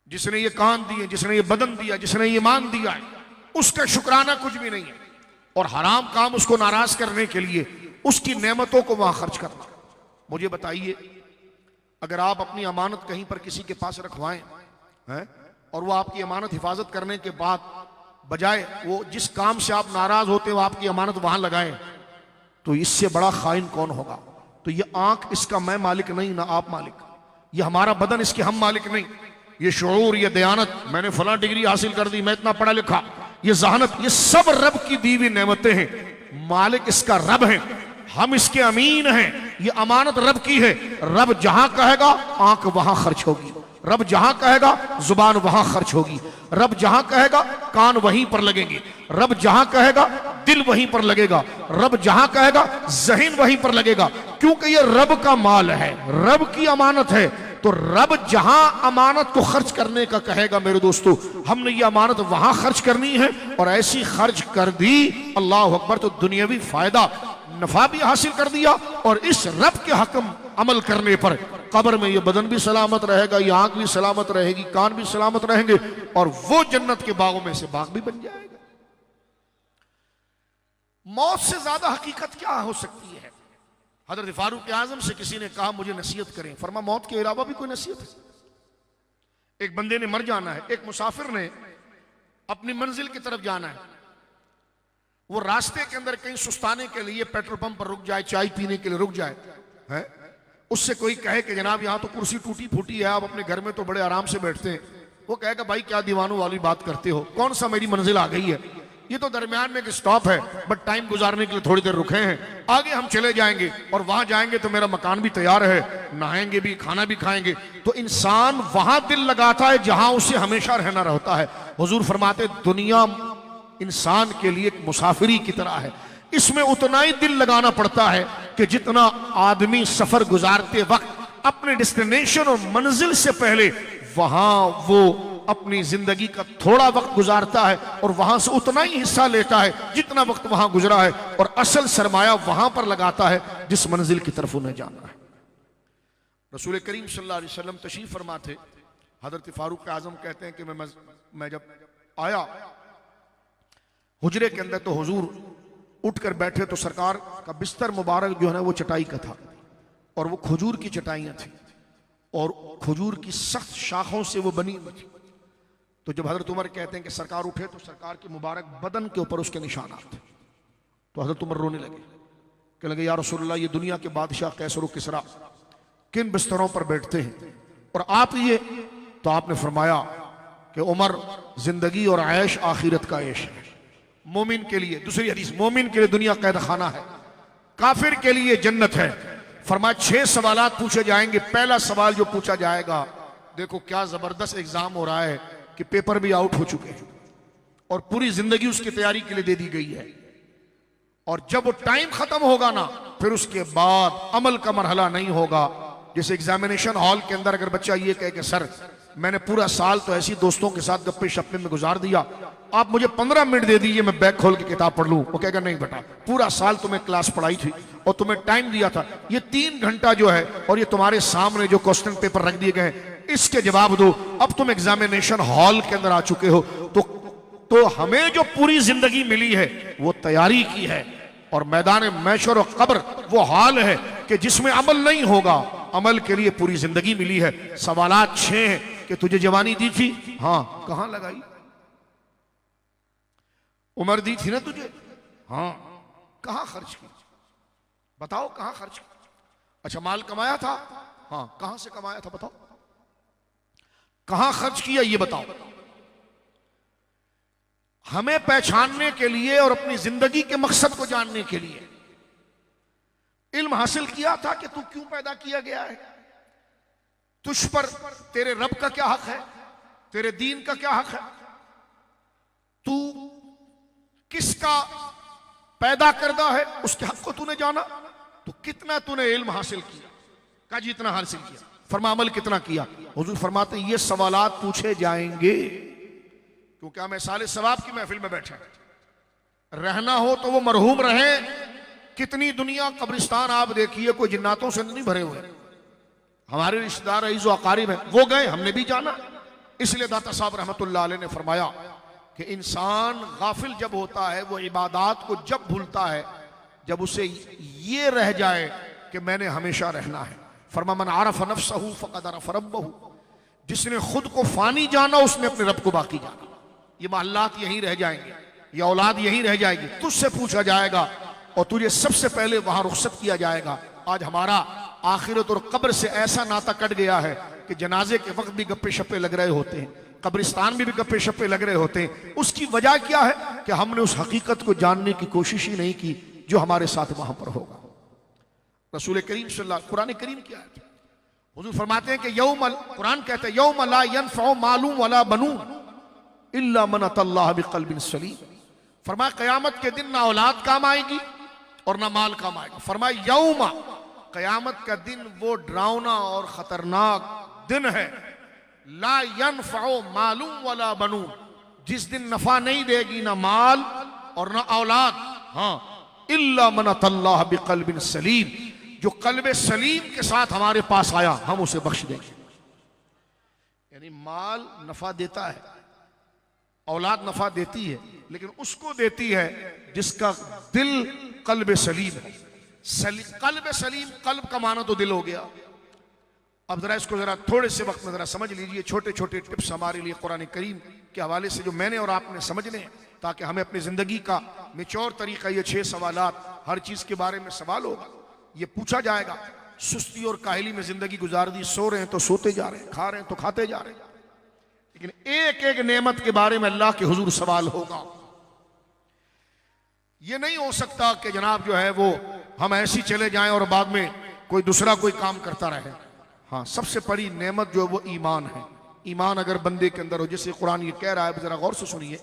जिसने ये कान दिए, जिसने ये बदन दिया, जिसने ये ईमान दिया है, उसका शुक्राना कुछ भी नहीं है। और हराम काम उसको नाराज करने के लिए उसकी नेमतों को वहां खर्च करना। मुझे बताइए, अगर आप अपनी अमानत कहीं पर किसी के पास रखवाएं हैं और वो आपकी अमानत हिफाजत करने के बाद बजाय वो जिस काम से आप नाराज होते हो आपकी अमानत वहां लगाएं, तो इससे बड़ा खाइन कौन होगा। तो ये आंख, इसका मैं मालिक नहीं, ना आप मालिक। ये हमारा बदन, इसके हम मालिक नहीं। ये शऊर, ये दयानत, मैंने फलां डिग्री हासिल कर दी, मैं इतना पढ़ा लिखा, ये जहानत, ये सब रब की दी हुई नेमतें हैं। मालिक इसका रब है, हम इसके अमीन हैं। ये अमानत रब की है। रब जहां कहेगा आंख वहां खर्च होगी, रब जहां कहेगा जुबान वहां खर्च होगी, रब जहां कहेगा कान वहीं पर लगेंगे, रब जहां कहेगा दिल वहीं पर लगेगा, रब जहां कहेगा ज़हन वहीं पर लगेगा, क्योंकि ये रब का माल है, रब की अमानत है। तो रब जहां अमानत को खर्च करने का कहेगा, मेरे दोस्तों, हमने ये अमानत वहां खर्च करनी है। और ऐसी खर्च कर दी, अल्लाह अकबर, तो दुनियावी फायदा, नफा भी हासिल कर दिया। और इस रब के हकम अमल करने पर कब्र में ये बदन भी सलामत रहेगा, ये आंख भी सलामत रहेगी, कान भी सलामत रहेंगे, और वो जन्नत के बागों में से बाग भी बन जाएगा। मौत से ज्यादा हकीकत क्या हो सकती है। हजरत फारूक आजम से किसी ने कहा मुझे नसीहत करें, फरमा मौत के अलावा भी कोई नसीहत है। एक बंदे ने मर जाना है, एक मुसाफिर ने अपनी मंजिल की तरफ जाना है, वो रास्ते के अंदर कहीं सुस्ताने के लिए पेट्रोल पंप पर रुक जाए, चाय पीने के लिए रुक जाए, है उससे कोई कहे कि जनाब यहाँ तो कुर्सी टूटी फूटी है, आप अपने घर में तो बड़े आराम से बैठते हैं। वो कहेगा भाई क्या दीवानों वाली बात करते हो, कौन सा मेरी मंजिल आ गई है, ये तो दरमियान में एक स्टॉप है, बट टाइम गुजारने के लिए थोड़ी देर रुके हैं, आगे हम चले जाएंगे और वहां जाएंगे तो मेरा मकान भी तैयार है, नहाएंगे भी, खाना भी खाएंगे। तो इंसान वहां दिल लगाता है जहां उसे हमेशा रहना रहता है। हुजूर फरमाते दुनिया इंसान के लिए एक मुसाफिरी की तरह है, इसमें उतना ही दिल लगाना पड़ता है कि जितना आदमी सफर गुजारते वक्त अपने डेस्टिनेशन और मंजिल से पहले वहां वो अपनी जिंदगी का थोड़ा वक्त गुजारता है और वहां से उतना ही हिस्सा लेता है जितना वक्त वहां गुजरा है, और असल सरमाया वहां पर लगाता है जिस मंजिल की तरफ उन्हें जाना है। रसूल करीम सल्लल्लाहु अलैहि वसल्लम तशरीफ फरमा थे। हजरत फारूक आजम कहते हैं कि मैं जब आया हुजरे के अंदर तो हुजूर उठकर बैठे तो सरकार का बिस्तर मुबारक जो है वो चटाई का था, और वो खजूर की चटाइयां थी और खजूर की सख्त शाखों से वो बनी हुई थी। तो जब हजरत उमर कहते हैं कि सरकार उठे तो सरकार के मुबारक बदन के ऊपर उसके निशानात थे। तो हजरत उमर रोने लगे, कहने लगे या रसूलल्लाह, ये दुनिया के बादशाह कैसर व किसरा किन बिस्तरों पर बैठते हैं और आप ये। तो आपने फरमाया कि उमर, जिंदगी और ऐश आखिरत का ऐश है। मोमिन के लिए, दूसरी हदीस, मोमिन के लिए दुनिया कैद खाना है, काफिर के लिए जन्नत है। फरमाया 6 सवालात पूछे जाएंगे। पहला सवाल जो पूछा जाएगा, देखो क्या जबरदस्त एग्जाम हो रहा है कि पेपर भी आउट हो चुके हैं और पूरी जिंदगी उसकी तैयारी के लिए दे दी गई है, और जब वो टाइम खत्म होगा ना, फिर उसके बाद अमल का मरहला नहीं होगा। जैसे एग्जामिनेशन हॉल के अंदर अगर बच्चा ये कहे कि सर मैंने पूरा साल तो ऐसी दोस्तों के साथ गप्पे शप्पे में गुजार दिया, आप मुझे 15 मिनट दे दीजिए, मैं बैग खोल के किताब पढ़ लूं। वो कहेगा नहीं बेटा, पूरा साल तुम्हें क्लास पढ़ाई थी और तुम्हें टाइम दिया था, ये 3 घंटा जो है और ये तुम्हारे सामने जो क्वेश्चन पेपर रख दिए गए हैं इसके जवाब दो। अब तुम एग्जामिनेशन हॉल के अंदर आ चुके हो, तो हमें जो पूरी जिंदगी मिली है वो तैयारी की है, और मैदान मैशर और कब्र वो हाल है कि जिसमें अमल नहीं होगा। अमल के लिए पूरी जिंदगी मिली है। सवालात 6 हैं कि तुझे जवानी दी थी, हाँ कहां लगाई, उम्र दी थी ना तुझे, हाँ कहां खर्च की, बताओ कहां खर्च की। अच्छा माल कमाया था, हाँ कहां से कमाया था बताओ, कहां खर्च किया ये बताओ। हमें पहचानने के लिए और अपनी जिंदगी के मकसद को जानने के लिए इल्म हासिल किया था कि तू क्यों पैदा किया गया है, तुझ पर तेरे रब का क्या हक है, तेरे दीन का क्या हक है, तू किसका पैदा करदा है उसके हक को तूने जाना, तो कितना तूने इल्म हासिल किया। का जी इतना हासिल किया, फरमा अमल कितना किया। हुजूर फरमाते हैं ये सवालात पूछे जाएंगे, क्योंकि हम साले सवाब की महफिल में बैठे हैं। रहना हो तो वो मरहूम रहे। कितनी दुनिया कब्रिस्तान आप देखिए, कोई जिन्नातों से नहीं भरे हुए। हमारे रिश्तेदार अईज़ो अकारिब हैं, वो गए, हमने भी जाना। इसलिए दाता साहब रहमतुल्लाह अलैह ने फरमाया कि इंसान गाफिल जब होता है, वो इबादात को जब भूलता है, जब उसे ये रह जाए कि मैंने हमेशा रहना है। फरमा मन आरफ नफ्सहू फ़क़द अरफ़ रब्बहू, जिसने खुद को फानी जाना उसने अपने रब को बाकी जाना। ये महल्लात यहीं रह जाएंगे, ये औलाद यहीं रह जाएगी। तुझसे पूछा जाएगा और तुझे सबसे पहले वहां रुखसत किया जाएगा। आज हमारा आखिरत और कब्र से ऐसा नाता कट गया है कि जनाजे के वक्त भी गप्पे शप्पे लग रहे होते हैं, कब्रिस्तान में भी गप्पे शप्पे लग रहे होते हैं। उसकी वजह क्या है कि हमने उस हकीकत को जानने की कोशिश ही नहीं की जो हमारे साथ वहां पर होगा। रसूल करीम सल्लल्लाहु अलैहि वसल्लम, कुरान करीम क्या है, हुजूर फरमाते हैं कि यौम, कुरान कहता है यौम ला यनफ़उ मालून वला बनून इल्ला मन अतल्लाह बिक़ल्बिन सलीम। फरमाया क़यामत के दिन ना औलाद काम आएगी और ना माल काम आएगा। फरमाया यौमा, क़यामत का दिन वो डरावना और खतरनाक दिन है, ला यनफ़उ मालून वला बनून, जिस दिन नफा नहीं देगी ना माल और ना औलाद, हाँ, इल्ला मन अतल्लाह बिक़ल्बिन सलीम, जो कल्ब सलीम के साथ हमारे पास आया हम उसे बख्श देंगे। यानी माल नफा देता है, औलाद नफा देती है, लेकिन उसको देती है जिसका दिल कल्ब सलीम है। कल्ब सलीम, कल्ब का माना तो दिल हो गया। अब जरा इसको जरा थोड़े से वक्त में जरा समझ लीजिए। छोटे छोटे टिप्स हमारे लिए कुरान करीम के हवाले से जो मैंने और आपने समझने हैं, ताकि हमें अपनी जिंदगी का मेच्योर तरीका, ये 6 सवालात, हर चीज के बारे में सवाल होगा, ये पूछा जाएगा। सुस्ती और काहली में जिंदगी गुजार दी, सो रहे हैं तो सोते जा रहे हैं, खा रहे हैं तो खाते जा रहे हैं, लेकिन एक एक नेमत के बारे में अल्लाह के हुजूर सवाल होगा। ये नहीं हो सकता कि जनाब जो है वो हम ऐसी चले जाएं और बाद में कोई दूसरा कोई काम करता रहे। हाँ, सबसे बड़ी नेमत जो है वो ईमान है। ईमान अगर बंदे के अंदर हो, जैसे कुरान ये कह रहा है, जरा गौर से सुनिए,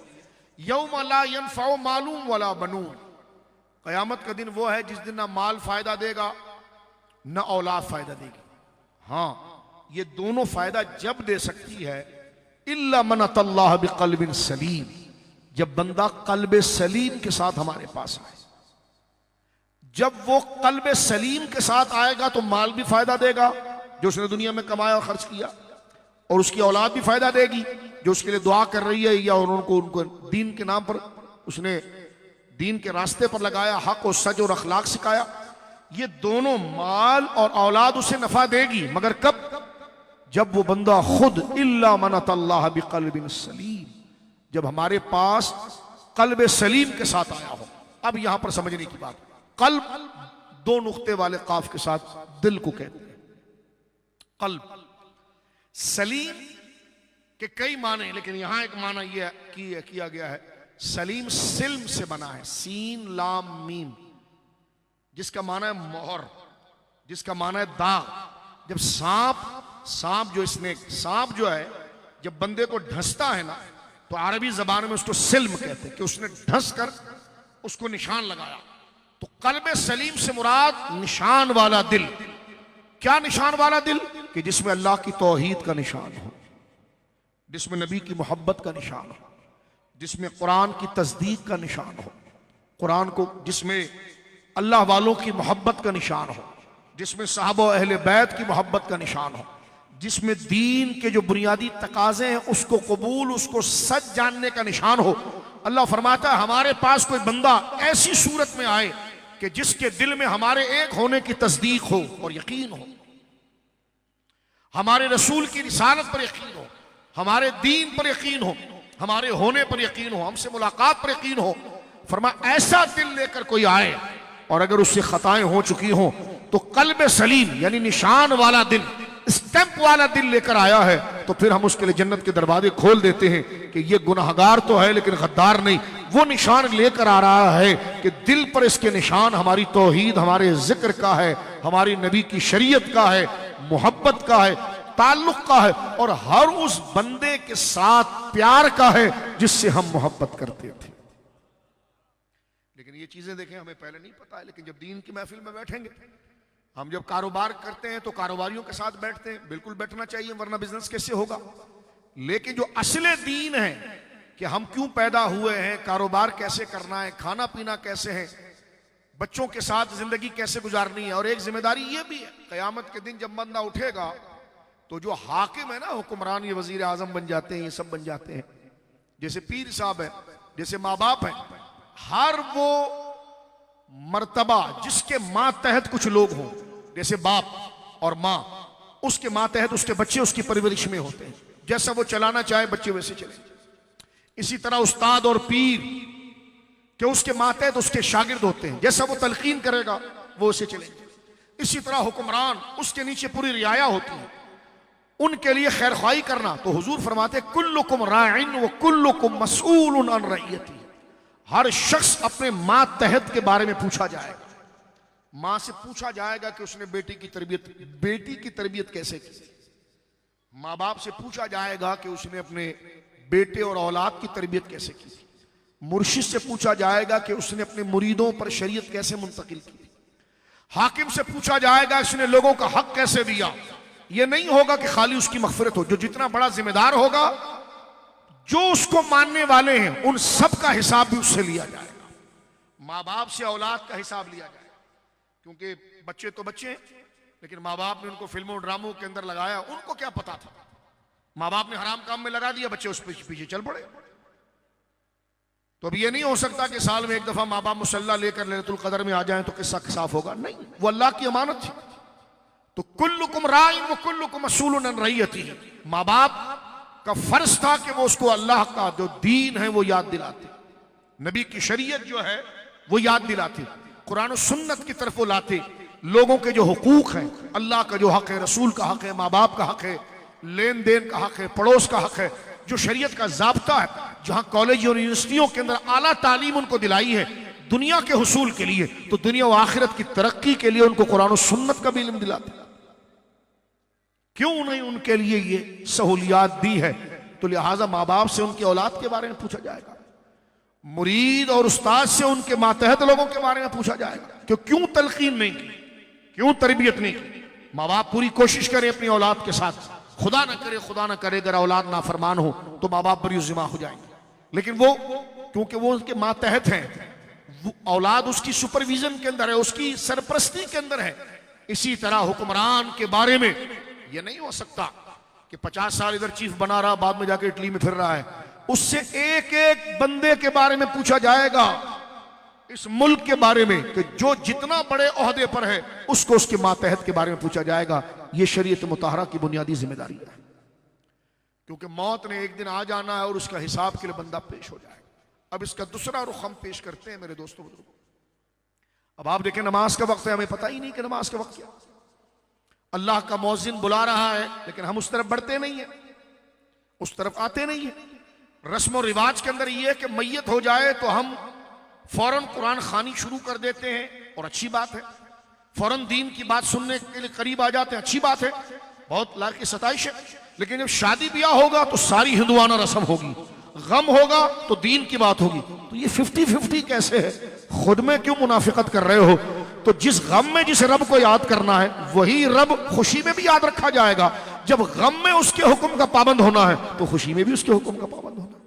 यौम ला यनफ़उ मालून वला बनून, क़यामत का दिन वो है जिस दिन ना माल फायदा देगा ना औलाद फायदा देगी। हाँ, ये दोनों फायदा जब दे सकती है इल्ला मन अतल्लाह बिक़ल्बिन सलीम, जब बंदा कल्ब सलीम के साथ हमारे पास आए। जब वो कल्ब सलीम के साथ आएगा तो माल भी फायदा देगा जो उसने दुनिया में कमाया और खर्च किया, और उसकी औलाद भी फायदा देगी जो उसके लिए दुआ कर रही है, या उनको दीन के नाम पर उसने दीन के रास्ते पर लगाया, हक और सच और अखलाक सिखाया। ये दोनों माल और औलाद उसे नफा देगी, मगर कब? जब वो बंदा खुद इल्ला मन अतल्लाह बिक़ल्बिन सलीम, जब हमारे पास कल्ब सलीम के साथ आया हो। अब यहां पर समझने की बात, कल्ब 2 नुक्ते वाले काफ के साथ दिल को कहते हैं। कल्ब सलीम के कई माने, लेकिन यहां एक माना यह किया गया है, सलीम सिल्म से बना है, सीन लाम मीम, जिसका माना है मोहर, जिसका माना है दाग। जब सांप जो स्नेक, सांप जो है जब बंदे को ढंसता है ना, तो अरबी जबान में उसको सिल्म कहते हैं कि उसने ढंस कर उसको निशान लगाया। तो कल्ब सलीम से मुराद निशान वाला दिल। क्या निशान वाला दिल? कि जिसमें अल्लाह की तौहीद का निशान हो, जिसमें नबी की मोहब्बत का निशान हो, जिसमें कुरान की तस्दीक का निशान हो, कुरान को, जिसमें अल्लाह वालों की मोहब्बत का निशान हो, जिसमें साहबा अहले बैत की मोहब्बत का निशान हो, जिसमें दीन के जो बुनियादी तकाजे हैं उसको कबूल, उसको सच जानने का निशान हो। अल्लाह फरमाता है हमारे पास कोई बंदा ऐसी सूरत में आए कि जिसके दिल में हमारे एक होने की तस्दीक हो और यकीन हो, हमारे रसूल की रिसालत पर यकीन हो, हमारे दीन पर यकीन हो, हमारे होने पर यकीन हो, हमसे मुलाकात पर यकीन हो। फरमाया ऐसा दिल लेकर कोई आए और अगर उससे खताएं हो चुकी हों तो कल्ब सलीम यानी निशान वाला दिल, स्टैंप वाला दिल लेकर आया है, तो फिर हम उसके लिए जन्नत के दरवाजे खोल देते हैं कि ये गुनाहगार तो है लेकिन गद्दार नहीं। वो निशान लेकर आ रहा है कि दिल पर इसके निशान हमारी तौहीद, हमारे जिक्र का है, हमारी नबी की शरीयत का है, मोहब्बत का है, ताल्लुक का है, और हर उस बंदे के साथ प्यार का है जिससे हम मोहब्बत करते थे। लेकिन ये चीजें देखें, हमें पहले नहीं पता है, लेकिन जब दीन की महफिल में बैठेंगे हम जब कारोबार करते हैं तो कारोबारियों के साथ बैठते हैं, बिल्कुल बैठना चाहिए, वरना बिजनेस कैसे होगा। लेकिन जो असले दीन है कि हम क्यों पैदा हुए हैं, कारोबार कैसे करना है, खाना पीना कैसे है, बच्चों के साथ जिंदगी कैसे गुजारनी है, और एक जिम्मेदारी ये भी है कयामत के दिन जब बंदा उठेगा तो जो हाकिम है ना, हुक्मरान, ये वजीर आजम बन जाते हैं, ये सब बन जाते हैं, जैसे पीर साहब है, जैसे माँ बाप है, हर वो मर्तबा जिसके मातहत कुछ लोग हों, जैसे बाप और माँ, उसके मातहत उसके बच्चे उसकी परवरिश में होते हैं, जैसा वो चलाना चाहे बच्चे वैसे चले। इसी तरह उस्ताद और पीर कि उसके मातहत उसके शागिर्द होते हैं, जैसा वो तलकीन करेगा वो उसे चलेंगे। इसी तरह हुक्मरान, उसके नीचे पूरी रियाया होती है, उनके लिए खैर ख्वाही करना। तो हुजूर फरमाते कुल्लुकुम राइन व कुल्लुकुम मसऊलुन अन रइयती, हर शख्स अपने मातहत के बारे में पूछा जाएगा। मां से पूछा जाएगा कि उसने बेटी की तरबियत कैसे की। माँ बाप से पूछा जाएगा कि उसने अपने बेटे और औलाद की तरबियत कैसे की। मुर्शिद से पूछा जाएगा कि उसने अपने मुरीदों पर शरीयत कैसे मुंतकिल की। हाकिम से पूछा जाएगा उसने लोगों का हक कैसे दिया। यह नहीं होगा कि खाली उसकी मगफिरत हो, जो जितना बड़ा जिम्मेदार होगा, जो उसको मानने वाले हैं, उन सब का हिसाब भी उससे लिया जाएगा। माँ बाप से औलाद का हिसाब लिया जाएगा, क्योंकि बच्चे तो बच्चे हैं, लेकिन माँ बाप ने उनको फिल्मों ड्रामों के अंदर लगाया, उनको क्या पता था। माँ बाप ने हराम काम में लगा दिया, बच्चे उस पीछे चल पड़े। तो अब ये नहीं हो सकता कि साल में एक दफा माँ बाप मुसल्ला लेकर लैलतुल कदर में आ जाएं तो किस्सा साफ होगा, नहीं, वो अल्लाह की अमानत थी। तो कुल्लुकुम राइन व कुल्लुकुम मसऊलुन अन रइयती, माँ बाप का फर्ज था कि वो उसको अल्लाह का जो दीन है वो याद दिलाते, नबी की शरीयत जो है वो याद दिलाते, कुरान और सुन्नत की तरफ वो लाते, लोगों के जो हुकूक हैं, अल्लाह का जो हक है, रसूल का हक है, माँ बाप का हक है, लेन देन का हक है, पड़ोस का हक है, जो शरीयत का जाब्ता है, जहां कॉलेज और यूनिवर्सिटियों के अंदर आला तालीम उनको दिलाई है दुनिया के हुसूल के लिए, तो दुनिया और आखिरत की तरक्की के लिए उनको कुरान और सुन्नत का भी इल्म दिलाते। क्यों नहीं उनके लिए ये सहूलियात दी है। तो लिहाजा माँ बाप से उनकी औलाद के बारे में पूछा जाएगा, मुरीद और उस्ताद से उनके मातहत लोगों के बारे में पूछा जाएगा कि क्यों तलकीन नहीं की, क्यों तरबियत नहीं की। माँ बाप पूरी कोशिश करें अपनी औलाद के साथ, खुदा ना करे अगर औलाद नाफरमान हो तो माँ बाप बरी जिम्मा हो जाएंगे, लेकिन वो क्योंकि वो उनके मातहत हैं, औलाद उसकी सुपरविजन के अंदर है, उसकी सरपरस्ती के अंदर है। इसी तरह हुक्मरान के बारे में यह नहीं हो सकता कि 50 साल इधर चीफ बना रहा, बाद में जाके इटली में फिर रहा है। उससे एक एक बंदे के बारे में पूछा जाएगा, इस मुल्क के बारे में, कि जो जितना बड़े ओहदे पर है उसको उसके मातहत के बारे में पूछा जाएगा। यह शरीयत मुताहरा की बुनियादी जिम्मेदारी है, क्योंकि मौत ने एक दिन आ जाना है और उसका हिसाब के लिए बंदा पेश हो जाएगा। अब इसका दूसरा रुख हम पेश करते हैं मेरे दोस्तों बुजुर्गों। अब आप देखें, नमाज का वक्त है, हमें पता ही नहीं कि नमाज का वक्त क्या। अल्लाह का मौजिन बुला रहा है, लेकिन हम उस तरफ बढ़ते नहीं है, उस तरफ आते नहीं है। रस्म और रिवाज के अंदर यह है कि मैयत हो जाए तो हम फौरन कुरान खानी शुरू कर देते हैं, और अच्छी बात है। फौरन दीन की बात सुनने के लिए करीब आ जाते हैं, अच्छी बात है, बहुत लाख की सताइश है। लेकिन जब शादी ब्याह होगा तो सारी हिंदुआना रस्म होगी, गम होगा तो दीन की बात होगी। तो ये 50-50 कैसे है? खुद में क्यों मुनाफिकत कर रहे हो? तो जिस गम में जिस रब को याद करना है वही रब खुशी में भी याद रखा जाएगा। जब गम में उसके हुक्म का पाबंद होना है तो खुशी में भी उसके हुक्म का पाबंद होना है।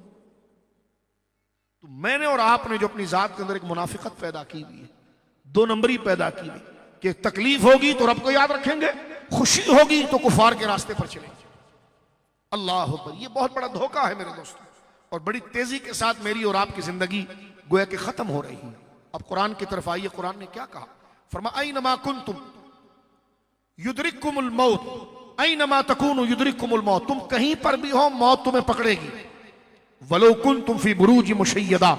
तो मैंने और आपने जो अपनी जात के अंदर एक मुनाफिकत पैदा की हुई है, 2 नंबरी पैदा की हुई, कि तकलीफ होगी तो रब को याद रखेंगे, खुशी होगी तो कुफार के रास्ते पर चलेंगे। अल्लाह अकबर, ये बहुत बड़ा धोखा है मेरे दोस्तों, और बड़ी तेजी के साथ मेरी और आपकी जिंदगी गोया कि खत्म हो रही है। अब कुरान की तरफ आइए, कुरान ने क्या कहा? फरमा ऐनमा कुंतुम युद्रिकुमुल मौत, ऐनमा तकूनु युद्रिकुमुल मौत, तुम कहीं पर भी हो मौत तुम्हें पकड़ेगी। वलो कुंतुम फी बुरूज मुशय्यदा,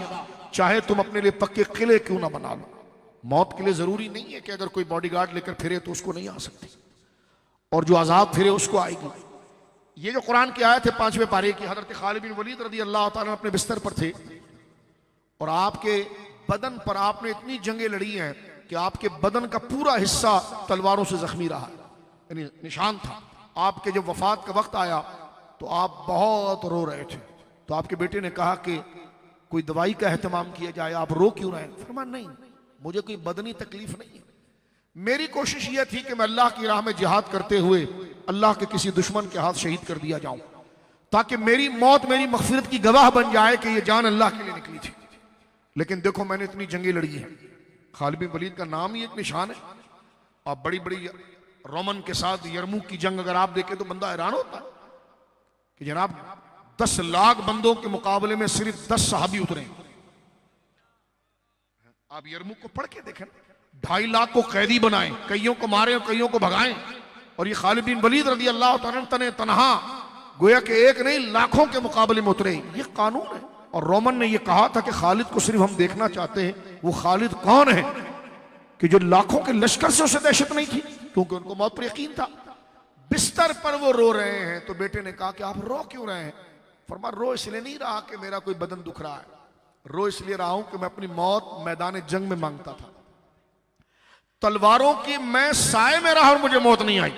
चाहे तुम अपने लिए पक्के किले क्यों ना बना लो। मौत के लिए जरूरी नहीं है कि अगर कोई बॉडीगार्ड लेकर फिरे तो उसको नहीं आ सकती, और जो आजाद फिरे उसको आएगी। ये जो कुरान की आयत है 5वें पारे की, हजरत खालिद बिन वलीद रदी अल्लाह ताला अपने बिस्तर पर थे और आपके बदन पर आपने इतनी जंगें लड़ी हैं कि आपके बदन का पूरा हिस्सा तलवारों से जख्मी रहा, यानी निशान था। आपके जब वफात का वक्त आया तो आप बहुत रो रहे थे, तो आपके बेटे ने कहा कि कोई दवाई का एहतमाम किया जाए, आप रो क्यों रहे? फरमाया नहीं, मुझे कोई बदनी तकलीफ नहीं है, मेरी कोशिश यह थी कि मैं अल्लाह की राह में जिहाद करते हुए अल्लाह के किसी दुश्मन के हाथ शहीद कर दिया जाऊं, ताकि मेरी मौत मेरी मगफिरत की गवाह बन जाए कि यह जान अल्लाह के लिए निकली थी। लेकिन देखो मैंने इतनी जंगें लड़ी हैं, खालिद बिन वलीद का नाम ही एक निशान है। और बड़ी बड़ी रोमन के साथ यरमुक की जंग अगर आप देखें तो बंदा हैरान होता है कि जनाब 10 लाख बंदों के मुकाबले में सिर्फ 10 सहाबी उतरे। आप यरमुक को पढ़ के देखें, 2.5 लाख को कैदी बनाए, कईयों को मारे और कईयों को भगाएं, और ये खालिद बिन वलीद रज़ी अल्लाह तआला तने तनहा गोया कि एक नहीं लाखों के मुकाबले में उतरे। ये कानून है। और रोमन ने यह कहा था कि खालिद को सिर्फ हम देखना चाहते हैं, वो खालिद कौन है कि जो लाखों के लश्कर से उसे दहशत नहीं थी, क्योंकि उनको मौत पर यकीन था। बिस्तर पर वो रो रहे हैं तो बेटे ने कहा कि आप रो क्यों रहे हैं? फरमा रो इसलिए नहीं रहा कि मेरा कोई बदन दुख रहा है, रो इसलिए रहा हूं कि मैं अपनी मौत मैदान जंग में मांगता था। तलवारों की मैं साए में रहा और मुझे मौत नहीं आई।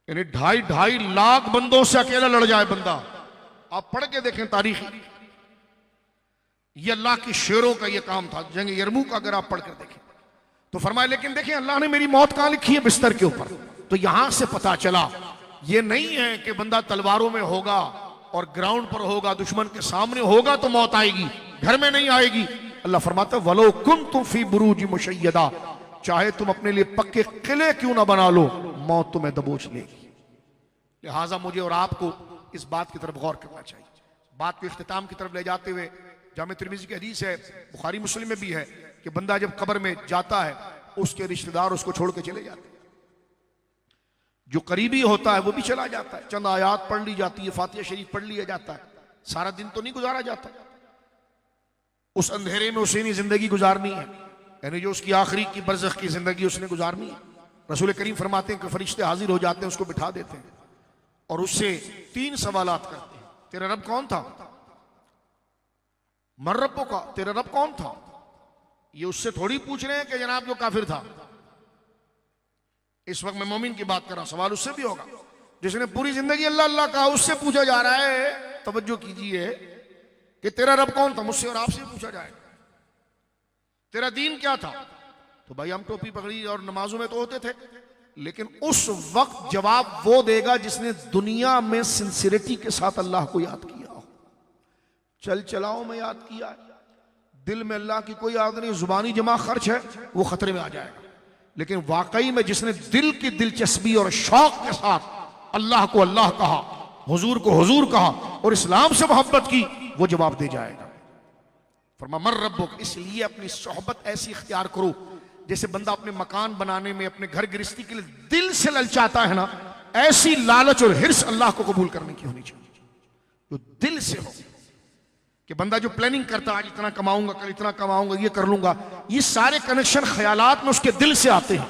यानी 2.5 लाख बंदों से अकेला लड़ जाए बंदा, आप पढ़ के देखें तारीख, ये अल्लाह की शेरों का ये काम था। जंग यरमुक अगर आप पढ़ कर देखें तो फरमाया, लेकिन देखिए अल्लाह ने मेरी मौत कहां लिखी है? बिस्तर के ऊपर। तो यहां से पता चला ये नहीं है कि बंदा तलवारों में होगा और ग्राउंड पर होगा, दुश्मन के सामने होगा तो मौत आएगी, घर में नहीं आएगी। अल्लाह फरमाता वलो कुंतुम फी बुरूज मुशय्यदा, चाहे तुम अपने लिए पक्के किले क्यों ना बना लो, मौत तुम्हें दबोच लेगी। लिहाजा मुझे और आपको इस बात की तरफ गौर करना चाहिए। बात को इख्तिताम की तरफ ले जाते हुए, जामे तिर्मिज़ी की हदीस है, बुखारी मुस्लिम में भी है कि बंदा जब कब्र में जाता है उसके रिश्तेदार उसको छोड़ के चले जाते हैं, जो करीबी होता है वो भी चला जाता है। चंद आयात पढ़ ली जाती है, फातिहा शरीफ पढ़ लिया जाता है, सारा दिन तो नहीं गुजारा जाता। उस अंधेरे में उसे नहीं जिंदगी गुजारनी है, यानी जो उसकी आखिरी की बरज़ख की जिंदगी उसने गुजारनी है। रसूल करीम फरमाते हैं कि फरिश्ते हाजिर हो जाते हैं, उसको बिठा देते हैं और उससे 3 सवालात करते हैं। तेरा रब कौन था? मन रब्बो का, तेरा रब कौन था? ये उससे थोड़ी पूछ रहे हैं कि जनाब जो काफिर था। इस वक्त मैं मोमिन की बात कर रहा हूं, सवाल उससे भी होगा जिसने पूरी जिंदगी अल्लाह अल्लाह कहा। उससे पूछा जा रहा है, तवज्जो कीजिए, कि तेरा रब कौन था? मुझसे और आपसे पूछा जाएगा तेरा दीन क्या था? तो भाई हम टोपी पकड़ी और नमाजों में तो होते थे, लेकिन उस वक्त जवाब वो देगा जिसने दुनिया में सिंसियरिटी के साथ अल्लाह को याद किया हो। चल चलाओ में याद किया है, दिल में अल्लाह की कोई याद नहीं, जुबानी जमा खर्च है, वो खतरे में आ जाएगा। लेकिन वाकई में जिसने दिल की दिलचस्पी और शौक के साथ अल्लाह को अल्लाह कहा, हुजूर को हुजूर कहा और इस्लाम से मोहब्बत की, वो जवाब दे जाएगा। फरमा मर रब्बुक, इसलिए अपनी सोहबत ऐसी इख्तियार करो जैसे बंदा अपने मकान बनाने में, अपने घर गृहस्थी के लिए दिल से ललचाता है ना, ऐसी लालच और हिर्स अल्लाह को कबूल करने की होनी चाहिए, जो दिल से हो। कि बंदा जो प्लानिंग करता है, आज इतना कमाऊंगा, कल इतना कमाऊंगा, ये कर लूंगा, ये सारे कनेक्शन ख्यालात में उसके दिल से आते हैं।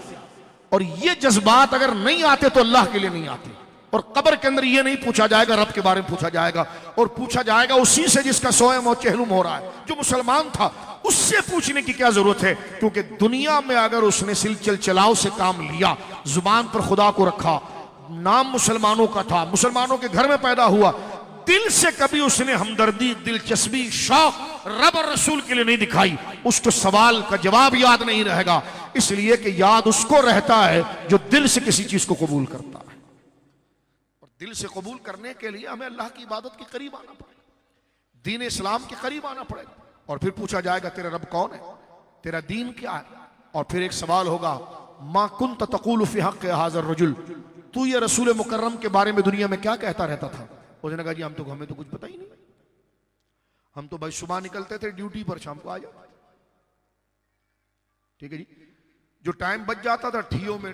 और ये जज्बात अगर नहीं आते तो अल्लाह के लिए नहीं आते। और कब्र के अंदर ये नहीं पूछा जाएगा, रब के बारे में पूछा जाएगा, और पूछा जाएगा उसी से जिसका सोयम और चहलुम हो रहा है। जो मुसलमान था उससे पूछने की क्या जरूरत है? क्योंकि दुनिया में अगर उसने सिलचल चलाओ से काम लिया, जुबान पर खुदा को रखा, नाम मुसलमानों का था, मुसलमानों के घर में पैदा हुआ, दिल से कभी उसने हमदर्दी, दिलचस्पी, शौक रब और रसूल के लिए नहीं दिखाई, उसको सवाल का जवाब याद नहीं रहेगा। इसलिए कि याद उसको रहता है जो दिल से किसी चीज को कबूल करता है। और दिल से कबूल करने के लिए हमें अल्लाह की इबादत के करीब आना पड़ेगा, दीन इस्लाम के करीब आना पड़ेगा। और फिर पूछा जाएगा तेरा रब कौन है, तेरा दीन क्या है? और फिर एक सवाल होगा, मा कुन्त तक़ूलु फ़ी हक़्क़ि हाज़ा रजुल, तू ये रसूल मुकर्रम के बारे में दुनिया में क्या कहता रहता था? उसने कहा जी हमें तो कुछ पता ही नहीं, हम तो भाई सुबह निकलते थे ड्यूटी पर, शाम को आ जाते। ठीक है जी, जो टाइम बच जाता था ठियों में,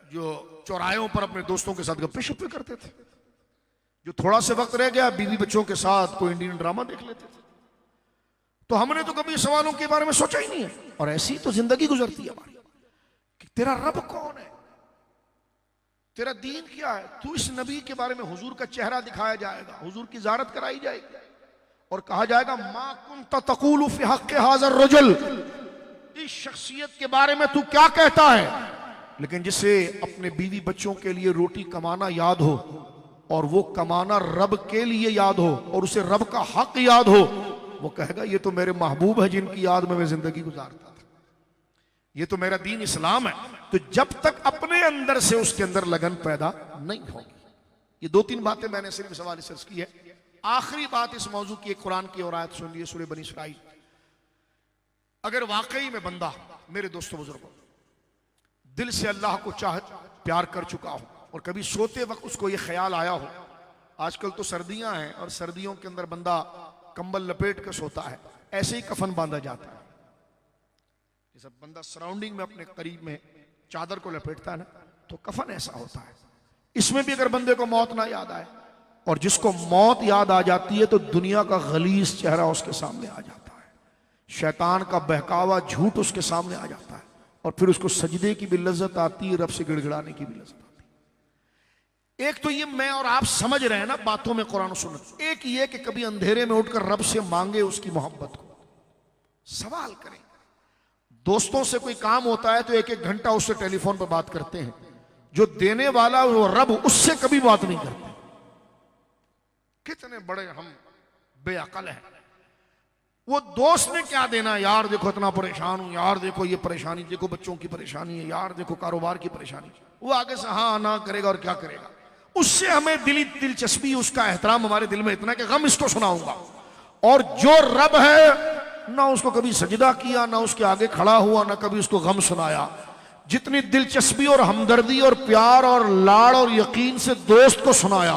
जो चौरायों पर अपने दोस्तों के साथ गप्पे शप्पे करते थे। जो थोड़ा सा वक्त रह गया बीवी बच्चों के साथ कोई इंडियन ड्रामा देख लेते थे। तो हमने तो कभी सवालों के बारे में सोचा ही नहीं है। और ऐसी तो जिंदगी गुजरती है हमारी कि तेरा रब कौन है, तेरा दीन क्या है? तू इस नबी के बारे में, हुजूर का चेहरा दिखाया जाएगा, हुजूर की ज़ियारत कराई जाएगी और कहा जाएगा मा कुन्त तक़ूलु फ़ी हक़्क़ि हाज़ा रजुल, इस शख्सियत के बारे में तू क्या कहता है? लेकिन जिसे अपने बीवी बच्चों के लिए रोटी कमाना याद हो और वो कमाना रब के लिए याद हो और उसे रब का हक याद हो, वो कहेगा ये तो मेरे महबूब है जिनकी याद में मैं जिंदगी गुजारता था, ये तो मेरा दीन इस्लाम है। तो जब तक अपने अंदर से उसके अंदर लगन पैदा नहीं होगी, ये दो तीन बातें मैंने सिर्फ सवाल सर्च की है। आखिरी बात इस मौजू की, एक कुरान की और आयत सुन लिए, सूरह बनी इसराइल। अगर वाकई में बंदा, मेरे दोस्तों बुजुर्गों, दिल से अल्लाह को प्यार कर चुका हो और कभी सोते वक्त उसको ये ख्याल आया हो, आजकल तो सर्दियां हैं और सर्दियों के अंदर बंदा कंबल लपेट कर सोता है, ऐसे ही कफन बांधा जाता है। जैसे बंदा सराउंडिंग में अपने करीब में चादर को लपेटता है ना, तो कफन ऐसा होता है। इसमें भी अगर बंदे को मौत ना याद आए, और जिसको मौत याद आ जाती है तो दुनिया का गलीज चेहरा उसके सामने आ जाता है, शैतान का बहकावा झूठ उसके सामने आ जाता है, और फिर उसको सजदे की भी लज्जत आती है, रब से गिड़गिड़ाने की भी लज्जत आती है। एक तो ये मैं और आप समझ रहे हैं ना बातों में कुरान सुन्नत, एक ये कि कभी अंधेरे में उठकर रब से मांगे उसकी मोहब्बत को, सवाल करें। दोस्तों से कोई काम होता है तो एक एक घंटा उससे टेलीफोन पर बात करते हैं, जो देने वाला वो रब, उससे कभी बात नहीं करते। कितने बड़े हम बेअकल हैं। वो दोस्त ने क्या देना, यार देखो इतना परेशान हूं, यार देखो ये परेशानी, देखो बच्चों की परेशानी है, यार देखो कारोबार की परेशानी, वो आगे से हाँ ना करेगा और क्या करेगा। उससे हमें दिलचस्पी, उसका एहतराम हमारे दिल में इतना कि गम इसको सुनाऊंगा। और जो रब है, ना उसको कभी सजदा किया, ना उसके आगे खड़ा हुआ, ना कभी उसको गम सुनाया। जितनी दिलचस्पी और हमदर्दी और प्यार और लाड़ और यकीन से दोस्त को सुनाया,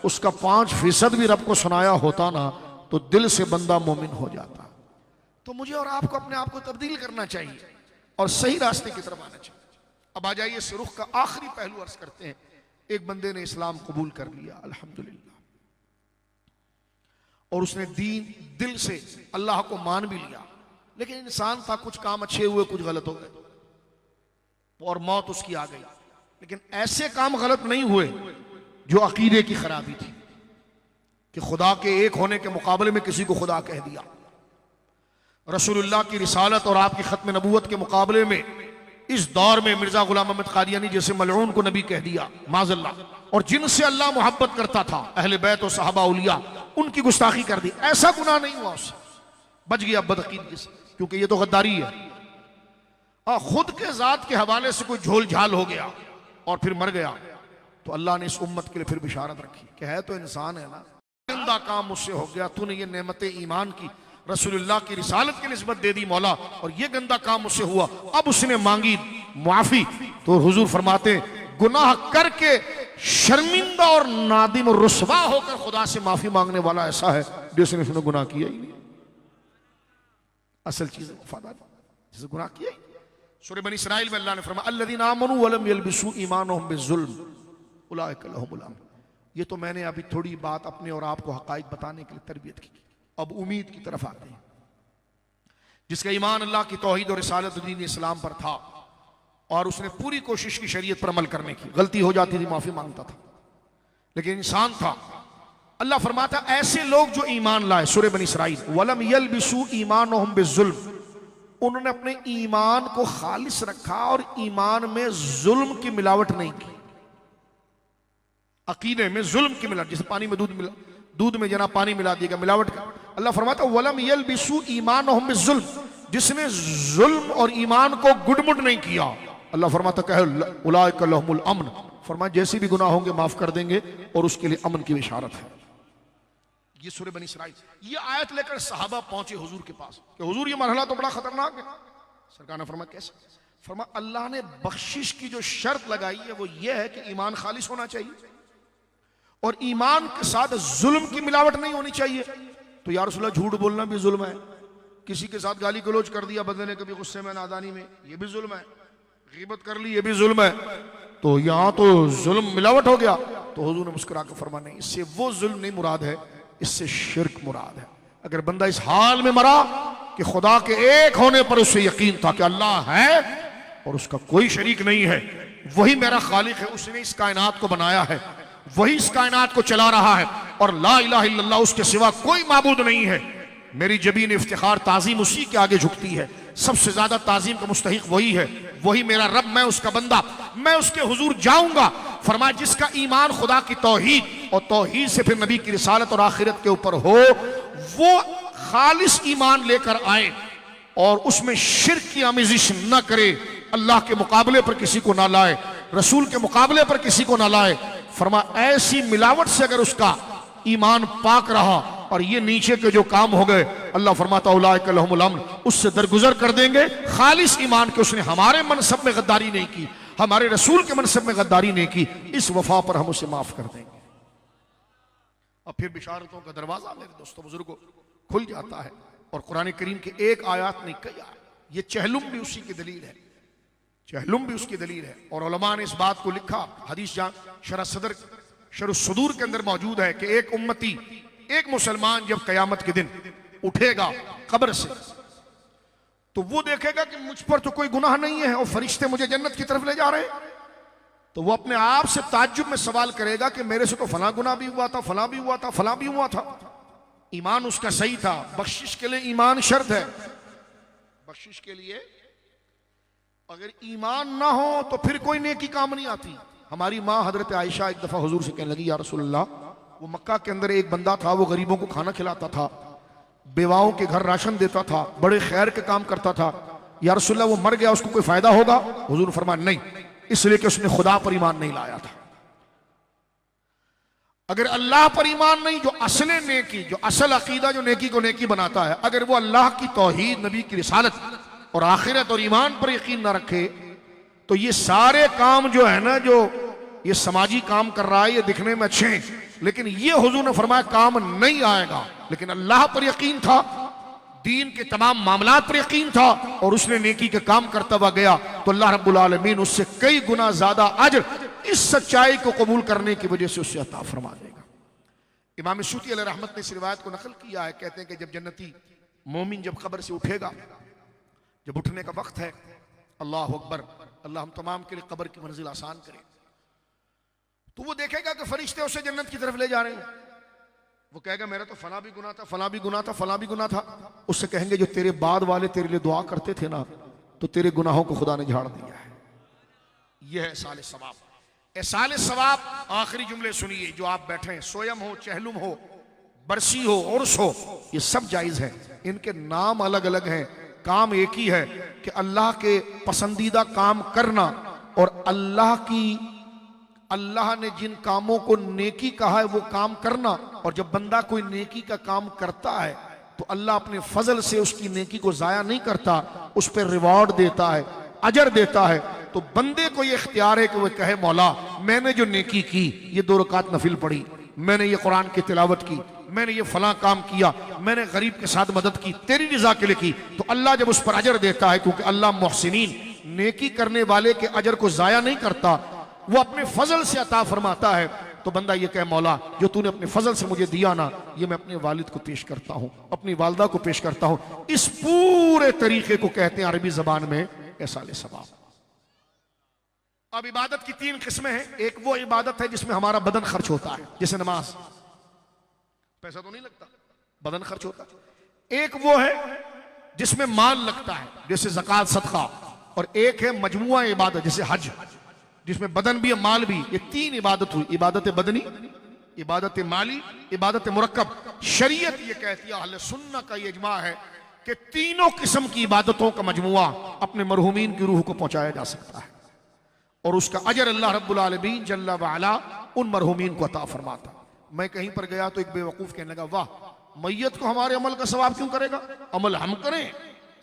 उसका 5% भी रब को सुनाया होता ना, तो दिल से बंदा मोमिन हो जाता। तो मुझे और आपको अपने आप को तब्दील करना चाहिए और सही रास्ते की तरफ आना चाहिए। अब आ जाइए इस रुख का आखिरी पहलू अर्ज करते हैं। एक बंदे ने इस्लाम कबूल कर लिया, अल्हम्दुलिल्लाह, और उसने दीन दिल से अल्लाह को मान भी लिया, लेकिन इंसान था, कुछ काम अच्छे हुए, कुछ गलत हो गए और मौत उसकी आ गई। लेकिन ऐसे काम गलत नहीं हुए जो अकीदे की खराबी थी, कि खुदा के एक होने के मुकाबले में किसी को खुदा कह दिया, रसूलुल्लाह की रिसालत और आपकी खत्म नबूवत के मुकाबले में इस दौर में मिर्जा गुलाम अहमद कादियानी जैसे मलऊन को नबी कह दिया, माज़अल्लाह, और जिनसे अल्लाह मोहब्बत करता था, अहले बैत और सहाबा उलिया, उनकी गुस्ताखी कर दी। ऐसा गुनाह नहीं हुआ उससे, बच गया बदअकीदगी से, क्योंकि ये तो गद्दारी है। खुद के जात के हवाले से कोई झोल झाल हो गया और फिर मर गया, तो अल्लाह ने इस उम्मत के लिए फिर बिशारत रखी कि है तो इंसान है ना, गंदा काम मुझसे हो गया, तूने ये नेमत ईमान की, रसूलुल्लाह की रिसालत की निस्बत दे दी मौला, और ये गंदा काम मुझसे हुआ। अब उसने मांगी मुआफी, तो हुजूर फरमाते गुनाह करके शर्मिंदा और नादिम और रुसवा होकर खुदा से माफी मांगने वाला ऐसा है जिसने उसने गुनाह किया ही नहीं। असल चीज वफादार, जिसने गुनाह किया ही। सूरह बनी इसराइल में अल्लाह ने फरमाया अल्लज़ीना आमनू वलम यल्बिसू ईमानहुम बिज़ुल्म उलाइका लहुमुल अम्न। ये तो मैंने अभी थोड़ी बात अपने और आपको हकाइक बताने के लिए तरबियत की। अब उम्मीद की तरफ आते हैं। जिसका ईमान अल्लाह की तौहीद और रिसालत दीन इस्लाम पर था और उसने पूरी कोशिश की शरीयत पर अमल करने की, गलती हो जाती थी माफी मांगता था, लेकिन इंसान था। अल्लाह फरमाता ऐसे लोग जो ईमान लाए, सूरह बनी इसराइल, वलम यल्बिसू ईमानहुम बिज़ुल्म, उन्होंने अपने ईमान को खालिस रखा और ईमान में जुल्म की मिलावट नहीं की। अकीदे में जुल्म की मिलावट, जैसे पानी में दूध में जना पानी मिला दिया, मिलावट का। अल्लाह फरमाता वलम यल्बिसू ईमानहुम बिज़ुल्म, जिसने जुल्म और ईमान को गुडमुड नहीं किया, अल्लाह फरमाता कहे उलाइका लहुमुल अम्न, फरमाया जैसे भी गुनाह होंगे माफ कर देंगे और उसके लिए अमन की इशारत है। ये सूरह बनी इसराइल, ये आयत लेकर सहाबा पहुंचे हुजूर के पास कि हुजूर ये मरहला तो बड़ा खतरनाक है। सरकार ने फरमाया कैसे? फरमाया अल्लाह ने बख्शिश की जो शर्त लगाई है वो ये है कि ईमान खालिस होना चाहिए और ईमान के साथ जुल्म की मिलावट नहीं होनी चाहिए। तो या रसूलल्लाह झूठ बोलना भी जुल्म है, किसी के साथ गाली गलौज कर दिया बदले ने कभी गुस्से में नादानी में, ये भी जुल्म है, गीबत कर ली ये भी जुल्म है, तो यहां तो जुल्म मिलावट हो गया। तो हुजूर ने मुस्कुरा कर फरमा नहीं, इससे वो जुल्म नहीं मुराद है, इससे शिर्क मुराद है। अगर बंदा इस हाल में मरा कि खुदा के एक होने पर उसे यकीन था कि अल्लाह है और उसका कोई शरीक नहीं है, वही मेरा खालिक है, उसने इस कायनात को बनाया है, वही इस कायनात को चला रहा है और ला इलाहा इल्लल्लाह उसके सिवा कोई माबूद नहीं है, मेरी जबीन इफ्तिखार ताजीम उसी के आगे झुकती है, सबसे ज्यादा ताजीम का मुस्तहिक वही है, वही मेरा रब, मैं उसका बंदा, मैं उसके हुजूर जाऊंगा। फरमाया जिसका ईमान खुदा की तौहीद और तौहीद से फिर नबी की रिसालत और आखिरत के ऊपर हो, वो खालिस ईमान लेकर आए और उसमें शिर्क की आमेजिश न करे, अल्लाह के मुकाबले पर किसी को ना लाए, रसूल के मुकाबले पर किसी को ना लाए। फरमा ऐसी मिलावट से अगर उसका ईमान पाक रहा और ये नीचे के जो काम हो गए, अल्लाह फरमाता उलाइका लहुमुल अम्न, उससे दरगुजर कर देंगे। खालिस ईमान के उसने हमारे मनसब में गद्दारी नहीं की, हमारे रसूल के मनसब में गद्दारी नहीं की, इस वफा पर हम उसे माफ कर देंगे। और फिर बिशारतों का दरवाजा मेरे दोस्तों बुजुर्गों खुल जाता है। और कुरान करीम के एक आयत नहीं कई आयत, ये चहलुम भी उसी की दलील है, चहलुम भी उसकी दलील है। और उलमा ने इस बात को लिखा, हदीस शरह सदर शरह सुदूर के अंदर मौजूद है कि एक उम्मती, एक मुसलमान जब कयामत के दिन उठेगा कब्र से, तो वो देखेगा कि मुझ पर तो कोई गुनाह नहीं है और फरिश्ते मुझे जन्नत की तरफ ले जा रहे हैं। तो वो अपने आप से ताज्जुब में सवाल करेगा कि मेरे से तो फला गुनाह भी हुआ था, फला भी हुआ था, फला भी हुआ था। ईमान उसका सही था। बख्शिश के लिए ईमान शर्त है, बख्शिश के लिए अगर ईमान ना हो तो फिर कोई नेकी काम नहीं आती। हमारी माँ हजरत आयशा एक दफा हुजूर से कहने लगी, या रसूलल्लाह, वो मक्का के अंदर एक बंदा था, वो गरीबों को खाना खिलाता था, बेवाओं के घर राशन देता था, बड़े खैर के काम करता था। या रसूलल्लाह वो मर गया, उसको कोई फायदा होगा? हुजूर फरमाया नहीं, इसलिए कि उसने खुदा पर ईमान नहीं लाया था। अगर अल्लाह पर ईमान नहीं, जो असल नेकी, जो असल अकीदा जो नेकी को नेकी बनाता है, अगर वो अल्लाह की तौहीद, नबी की रिसालत और आखिरत और ईमान पर यकीन ना रखे, तो ये सारे काम जो है ना, जो ये समाजी काम कर रहा है, ये दिखने में अच्छे हैं, लेकिन ये हुजूर ने फरमाया काम नहीं आएगा। लेकिन अल्लाह पर यकीन था, दीन के तमाम मामलात पर यकीन था और उसने नेकी के काम करता हुआ गया, तो अल्लाह रब्बुल आलमीन उससे कई गुना ज्यादा अजर इस सच्चाई को कबूल करने की वजह से उससे अता फरमा देगा। इमाम सूती अलैहि रहमत ने इस रिवायत को नकल किया है, कहते हैं कि जब जन्नती मोमिन जब कब्र से उठेगा, जब उठने का वक्त है, अल्लाह अकबर, अल्लाह हम तमाम के लिए कब्र की मंजिल आसान करे, तो वो देखेगा कि फरिश्ते उसे जन्नत की तरफ ले जा रहे हैं। वो कहेगा मेरा तो फला भी गुनाह था, फला भी गुनाह था, फला भी गुनाह था। उससे कहेंगे जो तेरे बाद वाले तेरे लिए दुआ करते थे ना, तो तेरे गुनाहों को खुदा ने झाड़ दिया है। यह है एहसाल सवाब। एहसाल सवाब, आखिरी जुमले सुनिए जो आप बैठे हैं, सोयम हो, चहलुम हो, बरसी हो, उर्स हो, ये सब जायज है। इनके नाम अलग अलग हैं, काम एक ही है कि अल्लाह के पसंदीदा काम करना और अल्लाह ने जिन कामों को नेकी कहा है वो काम करना। और जब बंदा कोई नेकी का काम करता है तो अल्लाह अपने फजल से उसकी नेकी को जाया नहीं करता, उस पर रिवॉर्ड देता है, अजर देता है। तो बंदे को ये इख्तियार है कि वह कहे मौला मैंने जो नेकी की, ये 2 रकात नफिल पढ़ी, मैंने ये कुरान की तिलावत की, मैंने ये फला काम किया, मैंने गरीब के साथ मदद की, तेरी रिजा के लिए की, तो अल्लाह जब उस पर अजर देता है, क्योंकि अल्लाह मोहसिनीन नेकी करने वाले के अजर को जाया नहीं करता, वो अपने फजल से अता फरमाता है, तो बंदा ये कहे मौला जो तूने अपने फजल से मुझे दिया ना, ये मैं अपने वालिद को पेश करता हूं, अपनी वालदा को पेश करता हूं। इस पूरे तरीके को कहते हैं अरबी जबान में एहसाल सवाब। अब इबादत की 3 किस्में हैं। एक वो इबादत है जिसमें हमारा बदन खर्च होता है, जैसे नमाज, पैसा तो नहीं लगता, बदन खर्च होता है। एक वो है जिसमें माल लगता है, जैसे ज़कात, सदका। और एक है मजमुआ इबादत, जैसे हज, जिसमें बदन भी है, माल भी। ये 3 इबादत हुई, इबादत बदनी, इबादत माली, इबादत मुरक्कब। शरीयत ये कहती है, अहले सुन्नह का ये इजमा है कि तीनों किस्म की इबादतों का मजमुआ अपने मरहूमीन की रूह को पहुंचाया जा सकता है और उसका अजर अल्लाह रब्बुल आलमीन जल्ला वाला उन मरहूमीन को अता फरमाता। मैं कहीं पर गया तो एक बेवकूफ कहने लगा, वाह मैयत को हमारे अमल का सवाब क्यों करेगा, अमल हम करें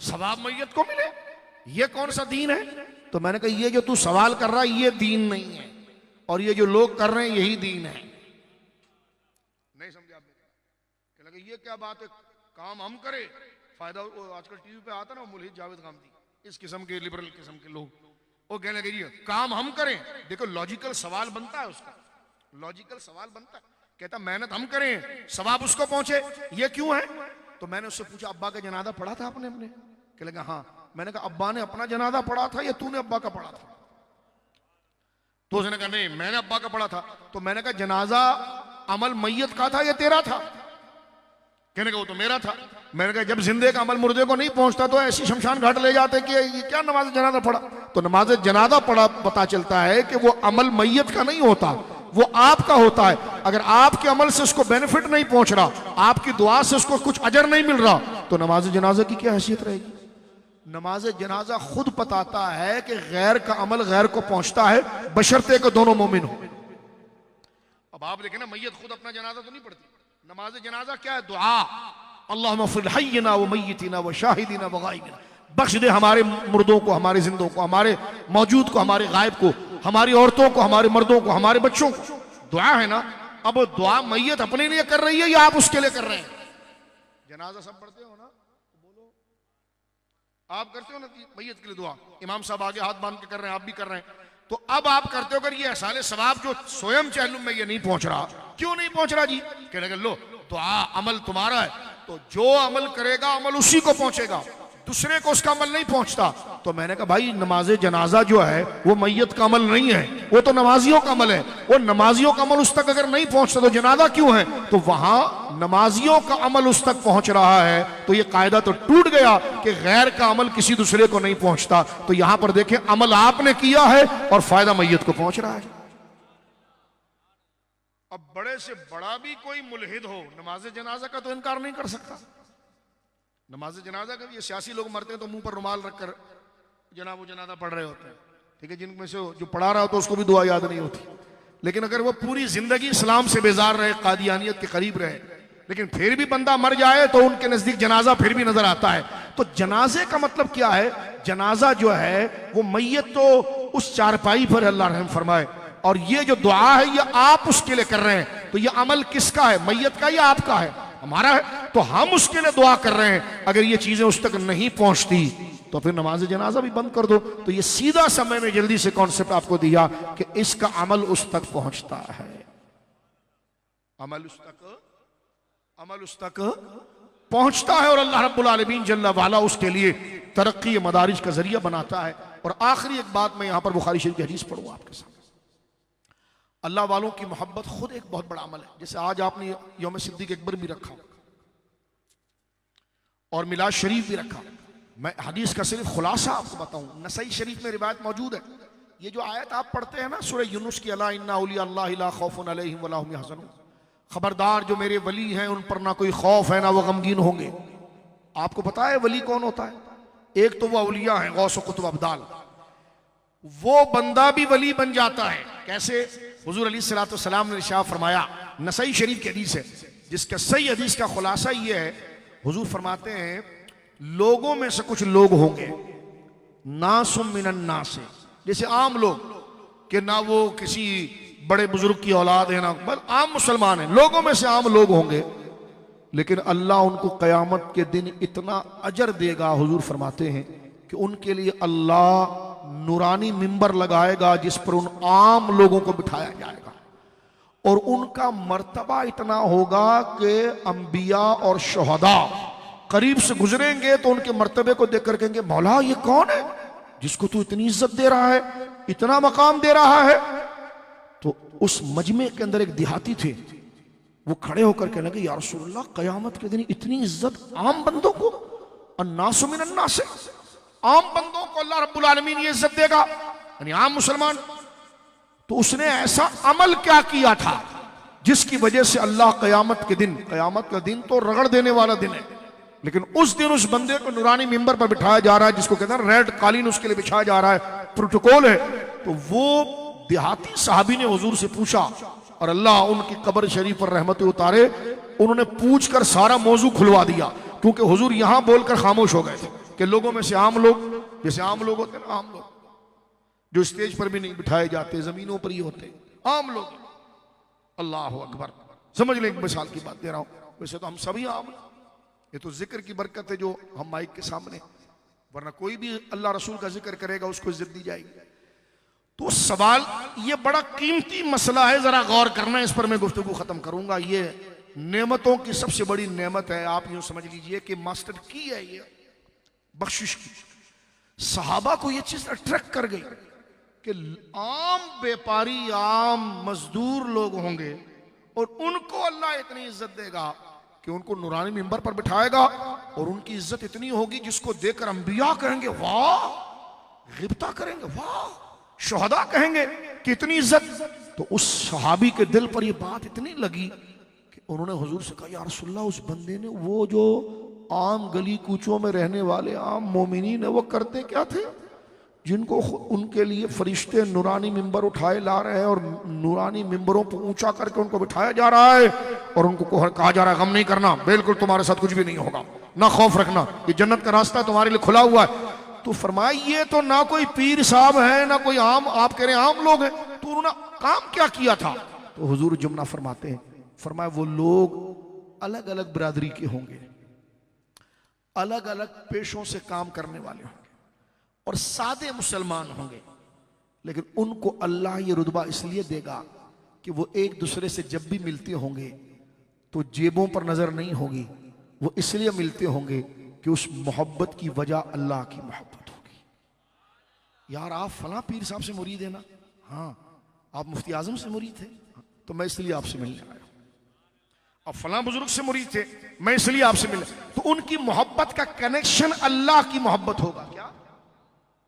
सवाब मैयत को मिले, ये कौन सा दीन है? तो मैंने कहा ये जो तू सवाल कर रहा है ये दीन नहीं है, और ये जो लोग कर रहे हैं यही दीन है। नहीं समझे आपने? कहने लगे ये क्या बात है, काम हम करें, फायदा। आजकल टीवी पे आता ना मुल्हिद जावेद गामदी, इस किस्म के लिबरल किस्म के लोग, वो कहने लगे जी काम हम करें। देखो लॉजिकल सवाल बनता है उसका, लॉजिकल सवाल बनता है। कहता मेहनत हम करें सवाब उसको पहुंचे, ये क्यों है? तो मैंने उससे पूछा अब्बा का जनाजा पढ़ा था आपने अपने? कह लगा हाँ। मैंने कहा अब्बा ने अपना जनाजा पढ़ा था या तूने अब्बा का पढ़ा था? तो उसने कहा नहीं मैंने अब्बा का पढ़ा था। तो मैंने कहा जनाजा अमल मैयत का था या तेरा था? कहने का वो तो मेरा था। मैंने कहा जब जिंदे का अमल मुर्दे को नहीं पहुंचता तो ऐसी शमशान घाट ले जाते कि ये क्या नमाज जनाजा पढ़ा? तो नमाज जनाजा पढ़ा पता चलता है कि वो अमल मैयत का नहीं होता, वो आपका होता है। अगर आपके अमल से उसको बेनिफिट नहीं पहुंच रहा, आपकी दुआ से उसको कुछ अजर नहीं मिल रहा, तो नमाज जनाजा की क्या हैसियत रहेगी? नमाज जनाजा खुद बताता है कि गैर का अमल गैर को पहुंचता है, बशर्ते कि दोनों मोमिन हो। अब आप देखें ना, मैयत खुद अपना जनाजा तो नहीं पढ़ती। नमाज जनाजा क्या है? दुआ, अल्लाहुम्मा फ़िल हय्यिना व मय्यितिना व शाहिदिना व गायबिना, बख्श दे हमारे मुर्दों को, हमारे जिंदों को, हमारे मौजूद को, हमारे गायब को, हमारी औरतों को, हमारे मर्दों को, हमारे बच्चों को। दुआ है ना। अब दुआ मैयत अपने लिए कर रही है या आप उसके लिए कर रहे हैं? जनाजा सब पढ़ते हो ना, बोलो आप करते हो ना मैयत के लिए दुआ? इमाम साहब आगे हाथ बांध के कर रहे हैं, आप भी कर रहे हैं। तो अब आप करते हो, अगर ये असाले सवाब जो स्वयं चहलुम में ये नहीं पहुंच रहा, क्यों नहीं पहुंच रहा जी? कहने लगे लो दुआ अमल तुम्हारा है, तो जो अमल करेगा अमल उसी को पहुंचेगा, दूसरे को उसका अमल नहीं पहुंचता। तो मैंने कहा भाई नमाज जनाजा जो है वो मैयत का अमल नहीं है, वो तो नमाजियों का अमल है। वो नमाजियों का अमल उस तक अगर नहीं पहुंचता तो जनाजा क्यों है? तो वहां नमाजियों का अमल उस तक पहुंच रहा है, तो ये कायदा तो टूट गया कि गैर का अमल किसी दूसरे को नहीं पहुंचता। तो यहां पर देखें, अमल आपने किया है और फायदा मैयत को पहुंच रहा है। अब बड़े से बड़ा भी कोई मुल्हिद हो, नमाज जनाजा का तो इनकार नहीं कर सकता। नमाज जनाजा का ये सियासी लोग मरते हैं तो मुंह पर रुमाल रखकर जनाब जनाजा पढ़ रहे होते हैं, ठीक है, जिनमें से जो पढ़ा रहा हो तो उसको भी दुआ याद नहीं होती। लेकिन अगर वो पूरी जिंदगी इस्लाम से बेजार रहे, कादियानियत के करीब रहे, लेकिन फिर भी बंदा मर जाए तो उनके नजदीक जनाजा फिर भी नजर आता है। तो जनाजे का मतलब क्या है? जनाजा जो है वो मैयत तो उस चारपाई पर, अल्लाह रहम फरमाए, और ये जो दुआ है ये आप उसके लिए कर रहे हैं। तो ये अमल किसका है? मैयत का या आपका है? हमारा है। तो हम उसके लिए दुआ कर रहे हैं। अगर ये चीजें उस तक नहीं पहुंचती तो फिर नमाज जनाजा भी बंद कर दो। तो ये सीधा समय में जल्दी से कॉन्सेप्ट आपको दिया कि इसका अमल उस तक पहुंचता है, अमल उस तक पहुंचता है, और अल्लाह रब्बुल आलमीन जल्ला वाला उसके लिए तरक्की मदारिज का जरिया बनाता है। और आखिरी एक बात मैं यहां पर बुखारी शरीफ की हदीस पढ़ूंगा आपके सामने। अल्लाह वालों की मोहब्बत खुद एक बहुत बड़ा अमल है। जैसे आज आपने यौम सिद्दीक अकबर भी रखा और मिलाद शरीफ भी रखा। मैं हदीस का सिर्फ खुलासा आपको बताऊं, नसई शरीफ में रिवायत मौजूद है। ये जो आयत आप पढ़ते हैं ना सूरह यूनुस की, अला इन्ना औलिया अल्लाह ला खौफुन अलैहिम वला हुम यहज़नून, खबरदार जो मेरे वली हैं उन पर ना कोई खौफ है ना वो गमगीन होंगे। आपको पता है वली कौन होता है? एक तो वो औलिया हैं, गौस कुतुब अब्दाल, वो बंदा भी वली बन जाता है। कैसे? हुजूर अलैहिस्सलाम ने इरशाद फरमाया, नसई शरीफ की हदीस है, जिसका सही हदीस का खुलासा ये है, हुजूर फरमाते हैं लोगों में से कुछ लोग होंगे, नासुम मिनन नास, जैसे आम लोग, कि ना वो किसी बड़े बुजुर्ग की औलाद है, ना बल आम मुसलमान है, लोगों में से आम लोग होंगे, लेकिन अल्लाह उनको क़यामत के दिन इतना अजर देगा, हुजूर फरमाते हैं कि उनके लिए अल्लाह नूरानी मिंबर लगाएगा जिस पर उन आम लोगों को बिठाया जाएगा, और उनका मर्तबा इतना होगा कि अंबिया और शोहदा करीब से गुजरेंगे तो उनके मर्तबे को देखकर कहेंगे मौला ये कौन है जिसको तू इतनी इज्जत दे रहा है, इतना मकाम दे रहा है। तो उस मजमे के अंदर एक देहाती थे, वो खड़े होकर कहने लगे या रसूलल्लाह, कयामत के दिन इतनी इज्जत आम बंदों को, अन्नासु मिन अन्नास, आम बंदों को अल्लाह रब्बुल आलमीन ये इज्जत देगा, यानी आम मुसलमान। तो उसने ऐसा अमल क्या किया था जिसकी वजह से अल्लाह कयामत का दिन तो रगड़ देने वाला दिन है, लेकिन उस दिन उस बंदे को नूरानी मिंबर पर बिठाया जा रहा है, जिसको कहते हैं रेड कालीन उसके लिए बिछाया जा रहा है, प्रोटोकॉल है। तो वो देहाती साहबी ने हुजूर से पूछा, और अल्लाह उनकी कब्र शरीफ पर रहमतें उतारे, उन्होंने पूछ कर सारा मौजू खुलवा दिया, क्योंकि हुजूर यहां बोलकर खामोश हो गए थे कि लोगों में से आम लोग, जैसे आम लोग होते हैं ना, आम लोग जो स्टेज पर भी नहीं बिठाए जाते, जमीनों पर ही होते आम लोग। अल्लाह अकबर, समझ लें, एक मिसाल की बात दे रहा हूं, वैसे तो हम सभी आम, ये तो जिक्र की बरकत है जो हम माइक के सामने, वरना कोई भी अल्लाह रसूल का जिक्र करेगा उसको इज्जत दी जाएगी। तो सवाल ये बड़ा कीमती मसला है, जरा गौर करना, इस पर मैं गुफ्तगू खत्म करूंगा। ये नेमतों की सबसे बड़ी नेमत है, आप यूं समझ लीजिए कि मास्टर की है ये बख्शिश की। सहाबा को ये चीज अट्रैक्ट कर गई कि आम व्यापारी, आम मजदूर लोग होंगे और उनको अल्लाह इतनी इज्जत देगा कि उनको नूरानी मिंबर पर बिठाएगा, और उनकी इज्जत इतनी होगी जिसको देखकर अंबिया कहेंगे वाह, गिब्ता करेंगे वाह, शोहदा कहेंगे कि इतनी इज्जत। तो उस सहाबी के दिल पर यह बात इतनी लगी कि उन्होंने हुजूर से कहा या रसूलल्लाह, उस बंदे ने वो जो आम गली कूचों में रहने वाले आम मोमिनीन है, वो करते क्या थे? जिनको उनके लिए फरिश्ते नूरानी मिंबर उठाए ला रहे हैं और नूरानी मिंबरों पर ऊंचा करके उनको बिठाया जा रहा है और उनको कहा जा रहा है गम नहीं करना, बिल्कुल तुम्हारे साथ कुछ भी नहीं होगा, ना खौफ रखना, ये जन्नत का रास्ता तुम्हारे लिए खुला हुआ है। तो फरमाया ये तो ना कोई पीर साहब है ना कोई आम, आप कह रहे हैं आम लोग हैं, तो उन्होंने काम क्या किया था? तो हुजूर जुमना फरमाते हैं, फरमाया वो लोग अलग अलग बिरादरी के होंगे, अलग अलग पेशों से काम करने वाले होंगे और सादे मुसलमान होंगे, लेकिन उनको अल्लाह ये रुतबा इसलिए देगा कि वो एक दूसरे से जब भी मिलते होंगे तो जेबों पर नजर नहीं होगी, वो इसलिए मिलते होंगे कि उस मोहब्बत की वजह अल्लाह की मोहब्बत होगी। यार आप फला पीर साहब से मुरीद है ना? हाँ। आप मुफ्ती आजम से मुरीद थे? तो मैं इसलिए आपसे मिलने आया। अब फला बुजुर्ग से मुरीद थे, मैं इसलिए आपसे मिलने, तो उनकी मोहब्बत का कनेक्शन अल्लाह की मोहब्बत होगा क्या?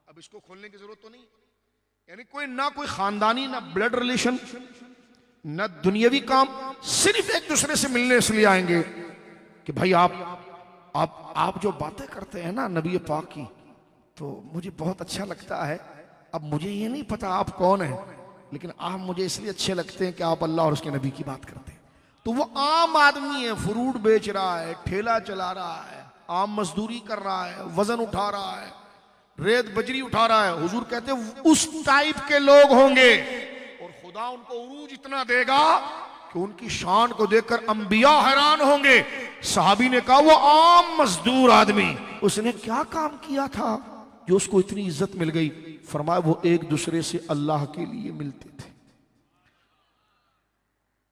अब इसको खोलने की जरूरत तो नहीं, यानी कोई ना कोई खानदानी ना ब्लड रिलेशन ना दुनियावी काम, सिर्फ एक दूसरे से मिलने इसलिए आएंगे कि भाई आप जो बातें करते हैं ना नबी पाक की, तो मुझे बहुत अच्छा लगता है। अब मुझे ये नहीं पता आप कौन हैं, लेकिन आप मुझे इसलिए अच्छे लगते हैं कि आप अल्लाह और उसके नबी की बात करते हैं। तो वो आम आदमी है, फ्रूट बेच रहा है, ठेला चला रहा है, आम मजदूरी कर रहा है, वजन उठा रहा है, रेत बजरी उठा रहा है। हुजूर कहते हैं उस टाइप के लोग होंगे और खुदा उनको उरूज इतना देगा कि उनकी शान को देखकर अंबिया हैरान होंगे। सहाबी ने कहा वो आम मजदूर आदमी, उसने क्या काम किया था जो उसको इतनी इज्जत मिल गई? फरमाया वो एक दूसरे से अल्लाह के लिए मिलते थे,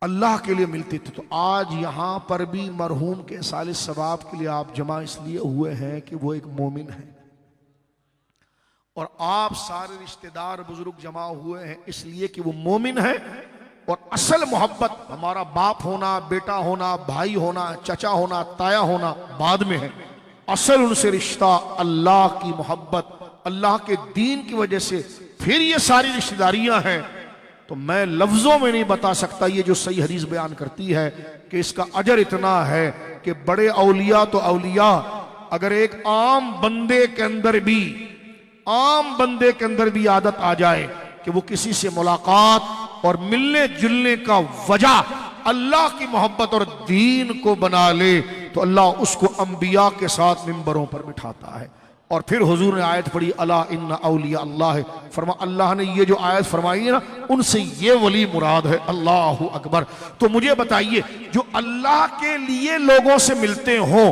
अल्लाह के लिए मिलते थे। तो आज यहां पर भी मरहूम के साले सवाब के लिए आप जमा इसलिए हुए हैं कि वो एक मोमिन है, और आप सारे रिश्तेदार बुजुर्ग जमा हुए हैं इसलिए कि वो मोमिन है। और असल मोहब्बत हमारा बाप होना, बेटा होना, भाई होना, चचा होना, ताया होना बाद में है। असल उनसे रिश्ता अल्लाह की मोहब्बत, अल्लाह के दीन की वजह से फिर ये सारी रिश्तेदारियां हैं। तो मैं लफ्जों में नहीं बता सकता, ये जो सही हदीस बयान करती है कि इसका अजर इतना है कि बड़े औलिया तो औलिया, अगर एक आम बंदे के अंदर भी आदत आ जाए कि वो किसी से मुलाकात और मिलने जुलने का वजह अल्लाह की मोहब्बत और दीन को बना ले, तो अल्लाह उसको अंबिया के साथ मिंबरों पर बिठाता है। और फिर हुजूर ने आयत पढ़ी अला इन्ना औलिया अल्लाह, फरमा अल्लाह ने ये जो आयत फरमाई है ना, उनसे ये वली मुराद है। अल्लाह अकबर। तो मुझे बताइए जो अल्लाह के लिए लोगों से मिलते हो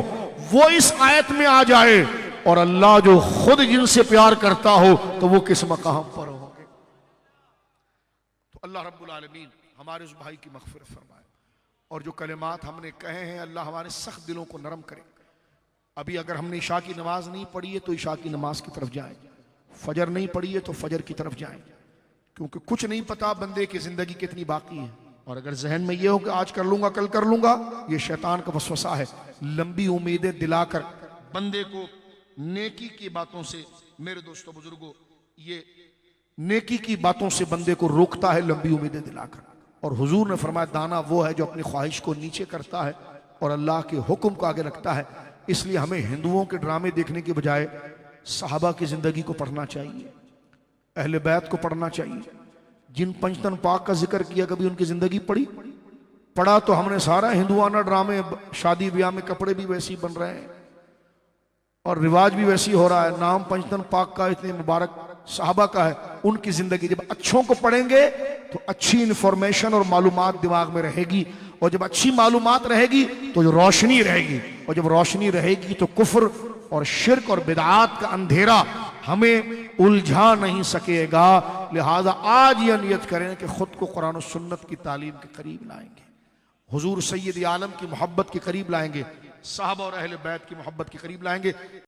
वो इस आयत में आ जाए, और अल्लाह जो खुद जिनसे प्यार करता हो तो वो किस मकाम पर होंगे? तो अल्लाह रब्बुल आलमीन हमारे उस भाई की मग़फ़िरत फरमाए, और जो कलिमात हमने कहे हैं अल्लाह हमारे सख्त दिलों को नरम करे। अभी अगर हमने इशा की नमाज नहीं पढ़ी है तो इशा की नमाज की तरफ जाएं, फजर नहीं पढ़ी है तो फजर की तरफ जाएं, क्योंकि कुछ नहीं पता बंदे की जिंदगी कितनी बाकी है। और अगर जहन में ये हो कि आज कर लूंगा कल कर लूंगा, ये शैतान का वसवसा है। लंबी उम्मीदें दिलाकर बंदे को नेकी की बातों से, मेरे दोस्तों बुजुर्गों, ये नेकी की बातों से बंदे को रोकता है लंबी उम्मीदें दिलाकर। और हुजूर ने फरमाया दाना वो है जो अपनी ख्वाहिश को नीचे करता है और अल्लाह के हुक्म को आगे रखता है। इसलिए हमें हिंदुओं के ड्रामे देखने के बजाय सहाबा की जिंदगी को पढ़ना चाहिए, अहले बैत को पढ़ना चाहिए। जिन पंचतन पाक का जिक्र किया कभी उनकी जिंदगी पढ़ा तो हमने सारा हिंदुआना ड्रामे, शादी ब्याह में कपड़े भी वैसे ही बन रहे हैं और रिवाज भी वैसी हो रहा है। नाम पंचतन पाक का इतने मुबारक साहबा का है। उनकी जिंदगी जब अच्छों को पढ़ेंगे तो अच्छी इंफॉर्मेशन और मालूमात दिमाग में रहेगी, और जब अच्छी मालूमात रहेगी तो जो रोशनी रहेगी, और जब रोशनी रहेगी तो कुफ्र और शिर्क और बिदआत का अंधेरा हमें उलझा नहीं सकेगा। लिहाजा आज यह नियत करें कि खुद को कुरान और सुन्नत की तालीम के करीब लाएंगे, हुजूर सैयद आलम की मोहब्बत के करीब लाएंगे, साहबा और अहले बैत की मोहब्बत के करीब लाएंगे।